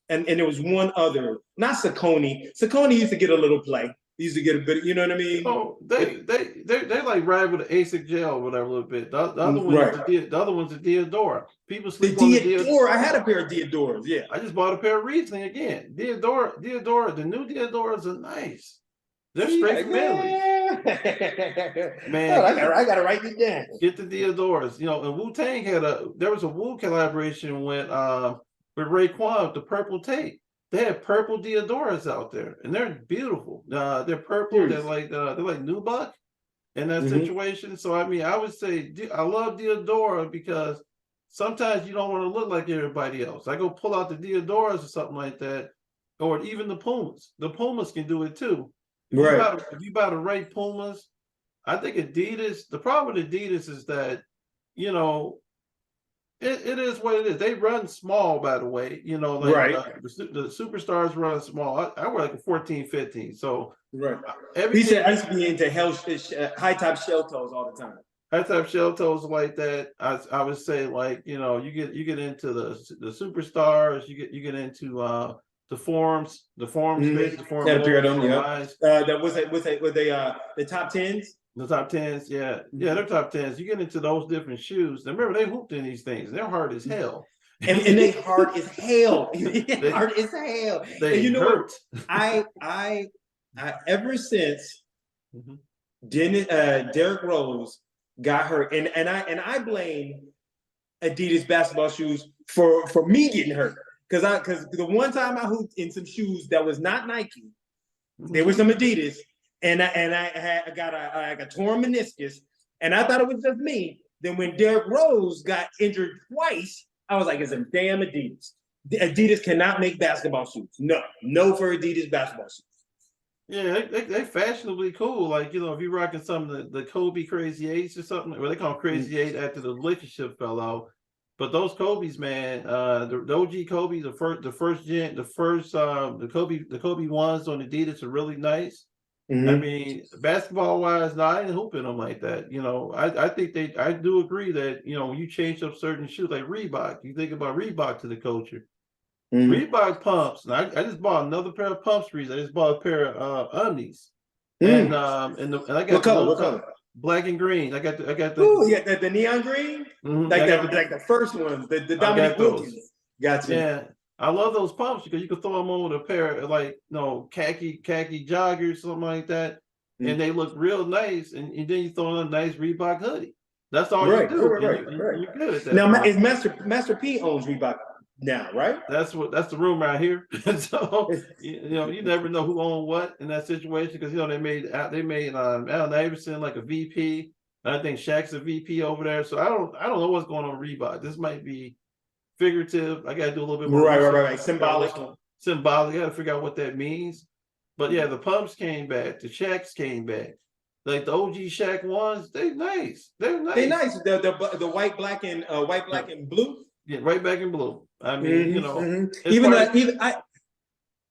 And there was one other, not Saucony. Saucony used to get a little play. He used to get a bit, you know what I mean? Oh, they like ride with an ASIC gel or whatever a little bit. The other one's the Diodora. People sleep on the Diodora. I had a pair of Diodoras, yeah. I just bought a pair of Riesling again. Diodora, the new Diodoras are nice. They're straight from Italy. Man, I gotta write it down. Get the Diodoras. You know, and Wu-Tang there was a Wu collaboration with Raekwon, the purple tape. They have purple Diodoras out there, and they're beautiful. They're purple. They're like nubuck in that situation. So I mean, I would say I love Diodora because sometimes you don't want to look like everybody else. I go pull out the Diodoras or something like that, or even the Pumas. The Pumas can do it too. If you buy the right Pumas, I think Adidas. The problem with Adidas is that, you know, It is what it is. They run small, by the way. You know, like Right. the superstars run small. I wear like a 14, 15. So Right. He everything. said I used to be into high top shell toes all the time. I type shell toes like that. I would say, like, you know, you get into the superstars, you get into the forms, space, the form Had a pair of lows, them, form yeah. highs. That was it. Were they the top tens? The top tens, yeah, they're top tens. You get into those different shoes. Now, remember, they hooped in these things. They're hard as hell, And they hard as hell. They- Hard as hell. they And you know hurt. what? I ever since Mhm. Derrick Rose got hurt, and I blame Adidas basketball shoes for me getting hurt. Because the one time I hooped in some shoes that was not Nike, there were some Adidas, and I got a torn meniscus, and I thought it was just me. Then when Derrick Rose got injured twice, I was like, it's a damn Adidas. Adidas cannot make basketball shoes. No for Adidas basketball shoes. Yeah, they fashionably cool. Like, you know, if you're rocking some of the Kobe Crazy Eights or something, or they call them Crazy Eight after the liquor ship fell out. But those Kobe's, man, the OG Kobe, the Kobe ones on Adidas are really nice. I mean, basketball wise, no, I ain't hooping them like that. You know, I think I do agree that, you know, when you change up certain shoes like Reebok, you think about Reebok to the culture. Reebok pumps. And I just bought another pair of pumps recently. I just bought a pair of undies. And I got what color? Black and green. I got the Oh, yeah, the neon green, like the first one, the Dominic Wilkins. Gotcha. Yeah, I love those pumps because you can throw them on with a pair of, like, you know, khaki joggers, something like that, and they look real nice. And then you throw on a nice Reebok hoodie. That's all you do. Right. You're good at that. Now, is Master P owns Reebok now, right? That's the rumor out here. So you know, you never know who owned what in that situation, because, you know, they made Allen Iverson like a VP. I think Shaq's a VP over there. So I don't know what's going on with Reebok. This might be figurative. I got to do a little bit more. Right. Symbolic. I got to figure out what that means. But yeah, the pumps came back. The Shaqs came back. Like the OG Shaq ones, they're nice. They're nice. The white, black, and blue. Yeah, right back in blue. I mean, you know,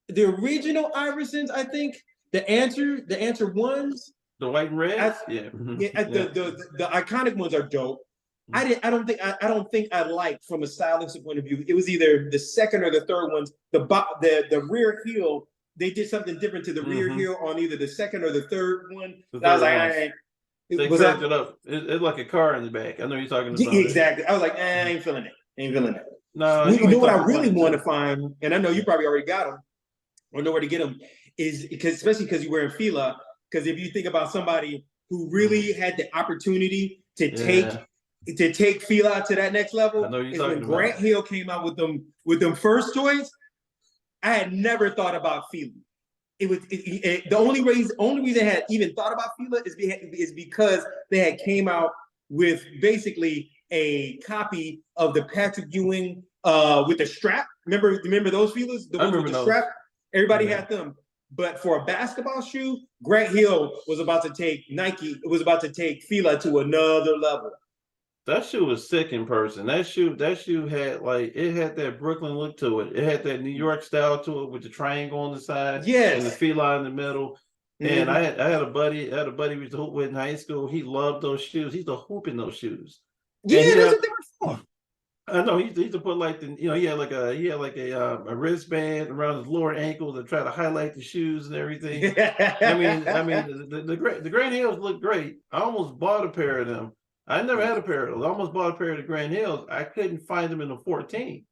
the original Iversons, I think the answer ones, the white and red. The iconic ones are dope. I don't think I liked, from a stylistic point of view. It was either the second or the third ones. The rear heel, they did something different to the rear heel on either the second or the third one. I was like, they curved it up. It's like a car in the back. I know you're talking about. Exactly. I was like, I ain't feeling it. No, you know what I really want to find, and I know you probably already got them or know where to get them, is especially because you're wearing Fila. Because if you think about somebody who really had the opportunity to take Fila to that next level, is when Grant Hill came out with them first choice. I had never thought about Fila. The only reason I had even thought about Fila is because they had came out with basically a copy of the Patrick Ewing with the strap. Remember those Filas? The ones with the strap? Everybody had them. But for a basketball shoe, Grant Hill was about to take Fila to another level. That shoe was sick in person. That shoe had had that Brooklyn look to it. It had that New York style to it with the triangle on the side, and the Fila in the middle. And I had a buddy we used to hoop with in high school. He loved those shoes. He used to hoop in those shoes. Yeah, that's what they were for. I know he used to put he had like a wristband around his lower ankle to try to highlight the shoes and everything. I mean the Grant Hills look great. I almost bought a pair of them. I never had a pair of those. I almost bought a pair of the Grant Hills. I couldn't find them in the 14.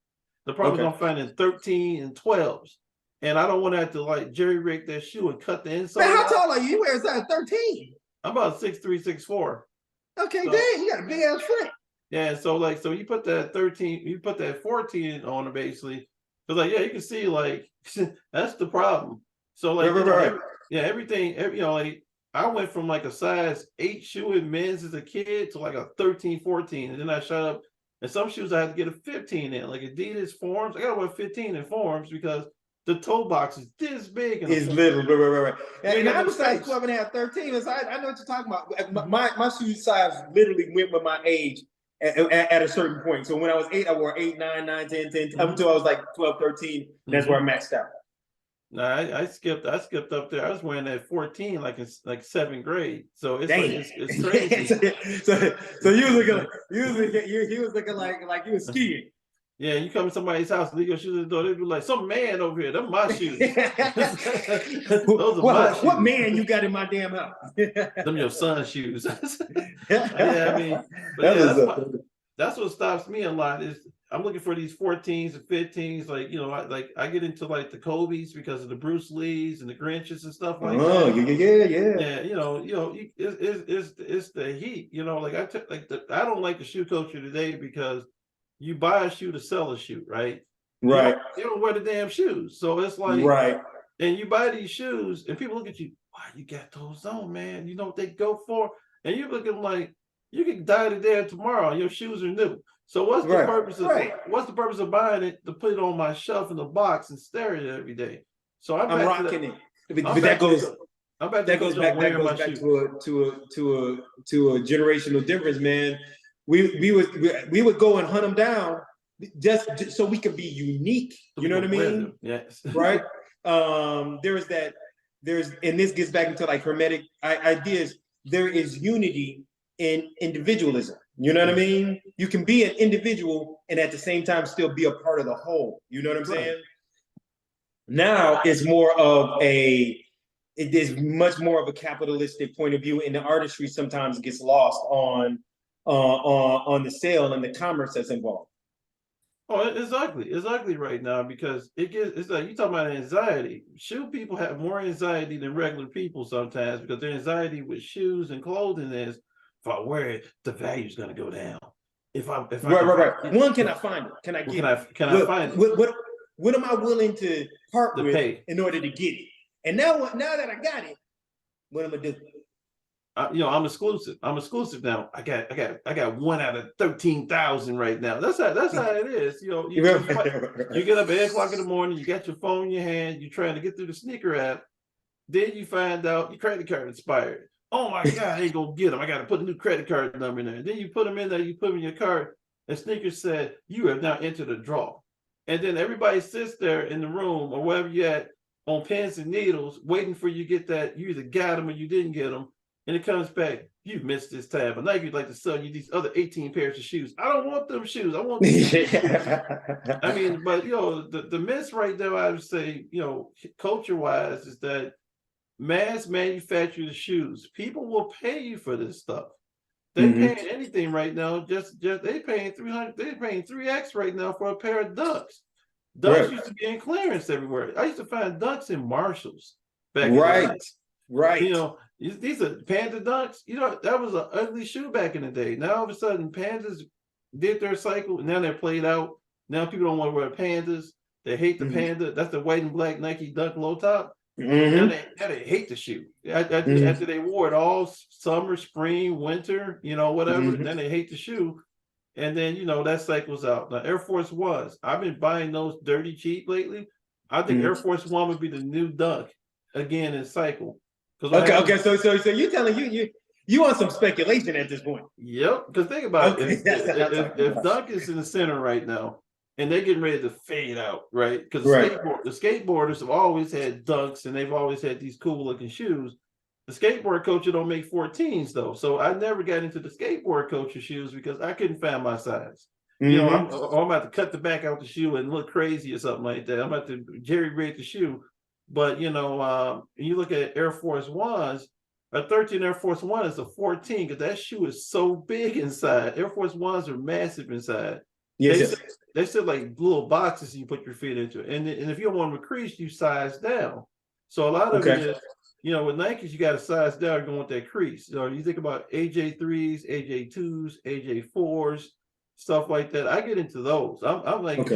The problem is I'm finding 13 and 12s. And I don't want to have to like jerry rig that shoe and cut the insole. Man, how tall are you? You wear a size 13. I'm about 6'3", 6'4". Okay, so, dang, you got a big ass foot. Yeah, so you put that 13, you put that 14 on it basically. So you can see that's the problem. So everything, I went from like a size 8 shoe in men's as a kid to like a 13, 14. And then I shot up, and some shoes I had to get a 15 in, like Adidas Forms. I got to wear 15 in Forms because the toe box is this big. It's little, right. And I was size 12 and a half, 13. So I know what you're talking about. My shoe size literally went with my age at a certain point. So when I was 8, I wore 8, 9, 9, 10, 10, up until I was like 12, 13. That's where I maxed out. No, I skipped up there. I was wearing that 14 like in like 7th grade. So it's Dang. like it's crazy. so you was looking like you was skiing. Yeah, you come to somebody's house, leave your shoes at the door, they'd be like, some man over here, them my shoes. Those are my shoes. What man you got in my damn house? Them your son's shoes. Yeah, I mean, but yeah, that's what stops me a lot is I'm looking for these 14s and 15s. Like, you know, I get into like the Kobe's because of the Bruce Lees and the Grinches and stuff like that. Yeah. Yeah, you know, it's the heat. You know, like I don't like the shoe culture today because you buy a shoe to sell a shoe, right? Right. You don't wear the damn shoes, so it's like right. And you buy these shoes, and people look at you. Why you got those on, man? You know what they go for? And you're looking like you can die today or tomorrow. And your shoes are new. So what's the purpose of what's the purpose of buying it to put it on my shelf in the box and stare at it every day? So I'm rocking it. But that goes back to a generational difference, man. We would go and hunt them down just so we could be unique. You know what I mean? Yes. Right. And this gets back into like hermetic ideas. There is unity in individualism. You know what I mean? You can be an individual and at the same time still be a part of the whole. You know what I'm saying? Now it's it is much more of a capitalistic point of view, and the artistry sometimes gets lost on the sale and the commerce that's involved. Oh, exactly right now, because it's like you talking about anxiety. Shoe people have more anxiety than regular people sometimes because their anxiety with shoes and clothing is if I wear it, the value's gonna go down. Right. One, can I find it? Can I get it? Can I find it? What am I willing to part with pay in order to get it? And now that I got it, what am I do? I'm exclusive. I'm exclusive now. I got 1 out of 13,000 right now. That's how it is. You know, you get up at 8 o'clock in the morning. You got your phone in your hand. You're trying to get through the sneaker app. Then you find out your credit card expired. Oh my God, I ain't gonna get them. I got to put a new credit card number in there. Then you put them in there. You put them in your card. And sneakers said you have now entered a draw. And then everybody sits there in the room or wherever you're at on pins and needles, waiting for you to get that. You either got them or you didn't get them. And it comes back, you've missed this time. But Nike would like to sell you these other 18 pairs of shoes. I don't want them shoes. I want these shoes. I mean, but the miss right there, I would say, culture-wise, is that mass manufactured shoes. People will pay you for this stuff. They're paying anything right now. Just they paying 300. They're paying 3x right now for a pair of Dunks. Dunks used to be in clearance everywhere. I used to find Dunks in Marshalls back in the day. Right. These are Panda Dunks. That was an ugly shoe back in the day. Now all of a sudden, Pandas did their cycle, and now they're played out. Now people don't want to wear Pandas. They hate the Panda. That's the white and black Nike Dunk low top. Now they hate the shoe. After they wore it all summer, spring, winter, whatever, and then they hate the shoe. And then, that cycle's out. Now, Air Force Ones, I've been buying those dirty cheap lately. I think Air Force One would be the new Dunk again in cycle. Okay. So you're telling you want some speculation at this point. Yep. Because think about it. If Dunk is in the center right now, and they're getting ready to fade out, right? Because the skateboarders have always had Dunks, and they've always had these cool looking shoes. The skateboard culture don't make 14s though, so I never got into the skateboard culture shoes because I couldn't find my size. I'm about to cut the back out the shoe and look crazy or something like that. I'm about to jerry rig the shoe. But you look at Air Force Ones, a 13 Air Force One is a 14 because that shoe is so big inside. Air Force Ones are massive inside. Yes. They said like little boxes you put your feet into. And if you don't want to crease, you size down. So a lot of it is, with Nikes, you got to size down going with that crease. You think about AJ3s, AJ2s, AJ4s, stuff like that. I get into those. I'm like,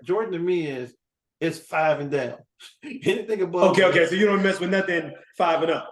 Jordan to me it's 5 and down. Anything above. Okay. So you don't mess with nothing 5 and up.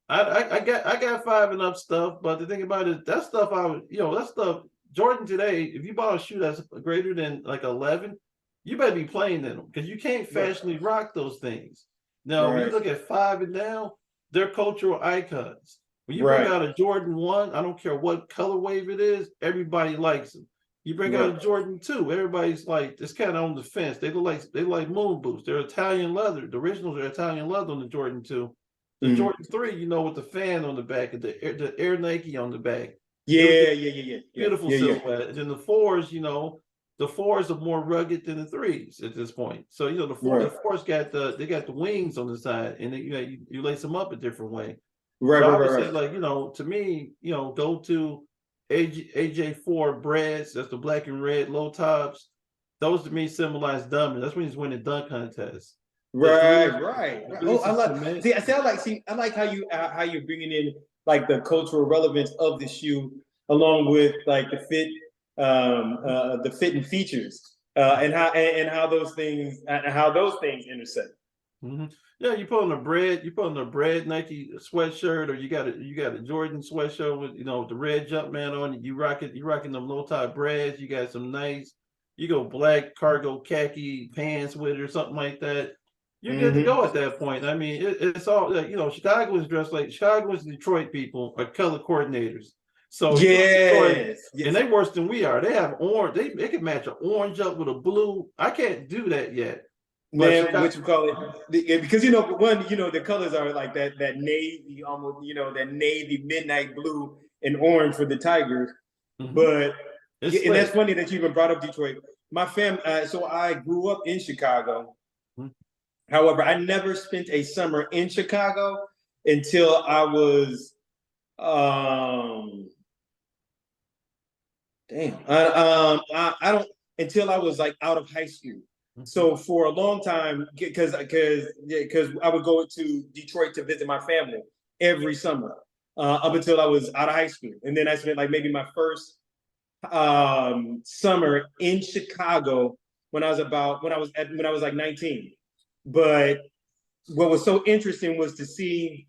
I got 5 and up stuff, but the thing about it, that stuff that stuff. Jordan today, if you bought a shoe that's greater than like 11, you better be playing in them because you can't fashionably rock those things. Now, when you look at 5 and down, they're cultural icons. When you bring out a Jordan 1, I don't care what color wave it is, everybody likes them. You bring out a Jordan 2, everybody's like, it's kind of on the fence. They look like moon boots. They're Italian leather. The originals are Italian leather on the Jordan 2. The Jordan 3, you know, with the fan on the back and the Air Nike on the back. Yeah. Beautiful silhouette. And then the 4s, you know, the 4s are more rugged than the 3s at this point. So, you know, the 4s got the wings on the side, and then, you know, you lace them up a different way. Say, like, you know, to me, you know, go to AJ4 breads. That's the black and red low tops. Those to me symbolize dumbness. That's when he's winning dunk contests. Right. Oh, I like. I like how you're bringing in like the cultural relevance of the shoe, along with like the fit and features, and how those things intersect. Mm-hmm. Yeah, you put on a bread Nike sweatshirt, or you got a Jordan sweatshirt with, you know, the red Jumpman on it. You rocking them low top breads. You got some nice, you go black cargo khaki pants with it or something like that. You're good to go at that point. I mean, it's all, you know, Chicago is Detroit people are color coordinators. So Detroit, and they worse than we are. They have orange. They can match an orange up with a blue. I can't do that yet. Man, what you call it? Because, you know, one, you know, the colors are like that navy, almost, you know, that navy midnight blue and orange for the Tigers. But and that's funny that you even brought up Detroit. My so I grew up in Chicago. However, I never spent a summer in Chicago until I was until I was like out of high school. So for a long time, because I would go to Detroit to visit my family every summer, up until I was out of high school, and then I spent like maybe my first summer in Chicago when I was like 19. But what was so interesting was to see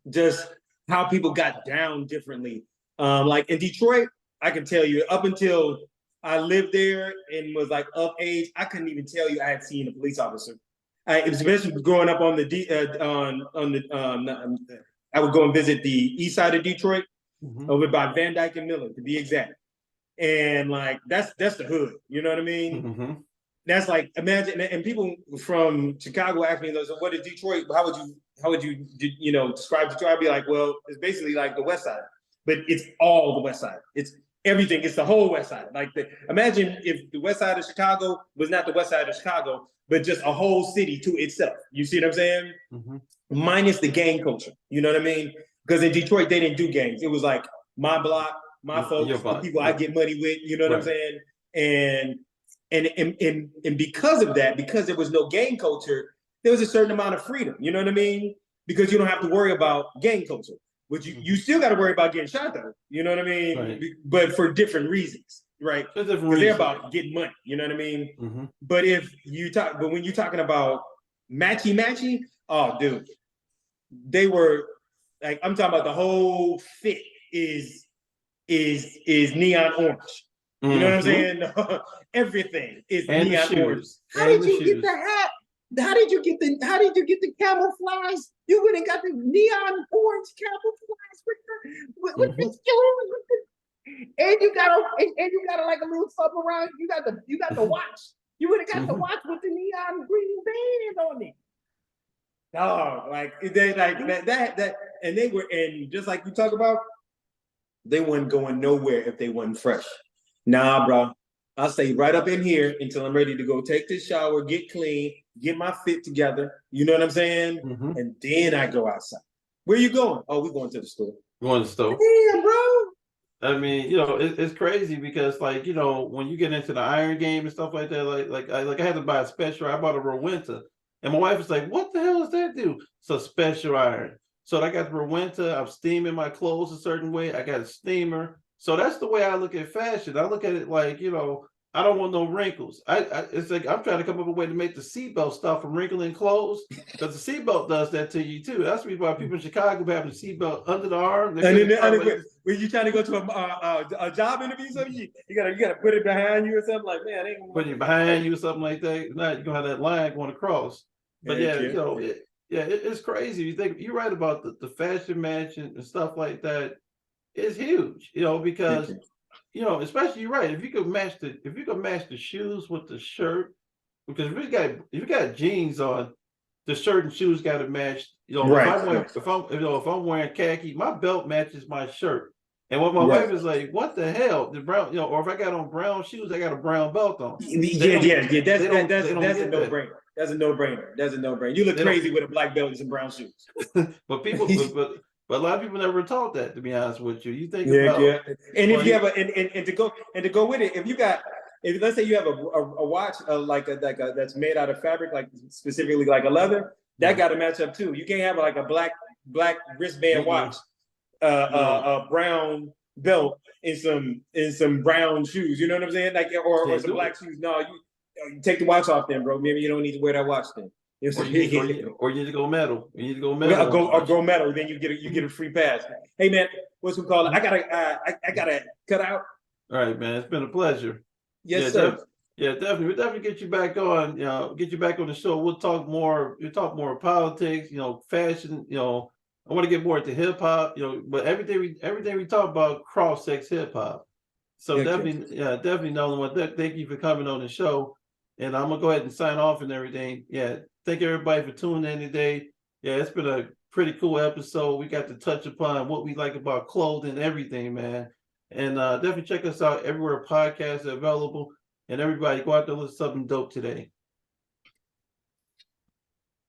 just how people got down differently. Like in Detroit, I can tell you, up until I lived there and was like of age, I couldn't even tell you I had seen a police officer. Especially growing up on I would go and visit the east side of Detroit, over by Van Dyke and Miller, to be exact. And like that's the hood, you know what I mean? That's like, imagine, and people from Chicago ask me, so what is Detroit? How would you you know, describe Detroit? I'd be like, well, it's basically like the West Side, but it's all the West Side. It's everything. It's the whole West Side. Like, imagine if the West Side of Chicago was not the West Side of Chicago, but just a whole city to itself. You see what I'm saying? Minus the gang culture. You know what I mean? Because in Detroit, they didn't do gangs. It was like my block, my folks, the people I get money with. You know what I'm saying? And because of that, because there was no gang culture, there was a certain amount of freedom. You know what I mean? Because you don't have to worry about gang culture. But you still got to worry about getting shot, though. You know what I mean? But for different reasons, right? Because they're about getting money. You know what I mean? But when you're talking about matchy, oh, dude, they were like, I'm talking about the whole fit is neon orange. You know what I'm saying? Everything is and neon orange. How did you get the hat? How did you get the camouflage? You went and got the neon orange camouflage with the shoes, and you got like a little something around. You got the watch. You would have got the watch with the neon green band on it. Oh, like they like that, and they were, and just like you talk about, they weren't going nowhere if they wasn't fresh. Nah, bro. I'll stay right up in here until I'm ready to go take this shower, get clean, get my fit together. You know what I'm saying? And then I go outside. Where you going? Oh, we're going to the store. Going to the store. Damn, bro. I mean, you know, it's crazy because, like, you know, when you get into the iron game and stuff like that, like I had to buy a special. I bought a Rowenta, and my wife was like, "What the hell does that do?" It's a special iron. So I got the Rowenta. I'm steaming my clothes a certain way. I got a steamer. So that's the way I look at fashion. I look at it like, you know, I don't want no wrinkles. It's like I'm trying to come up with a way to make the seatbelt stop from wrinkling clothes, because the seatbelt does that to you too. That's why people in Chicago having a seatbelt under the arm. When you trying to go to a job interview, something you gotta put it behind you or something, like, man, ain't put it behind you or something like that. Now you're gonna have that line going across. But yeah, you know, Yeah, it's crazy. You think you're right about the fashion match and stuff like that. It's huge, because especially you're right. If you could match the shoes with the shirt, because if you got jeans on, the shirt and shoes got to match. If Right, I'm wearing if I'm wearing khaki, my belt matches my shirt. And what my right. wife is like, what the hell? The brown, or if I got on brown shoes, I got a brown belt on. Yeah, yeah, yeah. They don't That's a get no that. brainer. That's a no brainer. That's a no brainer. You look They don't. crazy with a black belt and some brown shoes. But people, but a lot of people never taught that. To be honest with you, you think Yeah, about. yeah. And if Well, you have and to go with it, if let's say you have a watch like a that's made out of fabric, like specifically like a leather, that got to match up too. You can't have like a black wristband watch, No. a brown belt and some brown shoes. You know what I'm saying? Like or Can't some do black it. shoes. No, you take the watch off then, bro. Maybe you don't need to wear that watch then. Or you need to go metal. You need to go metal. Go metal. Then you get a free pass. Hey man, what's we call it? I gotta cut out. All right, man. It's been a pleasure. Yes, sir. Definitely. We'll definitely get you back on. Get you back on the show. We'll talk more. We'll talk more politics. Fashion. I want to get more into hip hop. But everything we talk about cross sex hip hop. So definitely, Nolan. Thank you for coming on the show. And I'm gonna go ahead and sign off and everything. Yeah. Thank everybody for tuning in today. Yeah, it's been a pretty cool episode. We got to touch upon what we like about clothing, everything, man. And definitely check us out everywhere podcasts are available. And everybody go out there and listen to something dope today.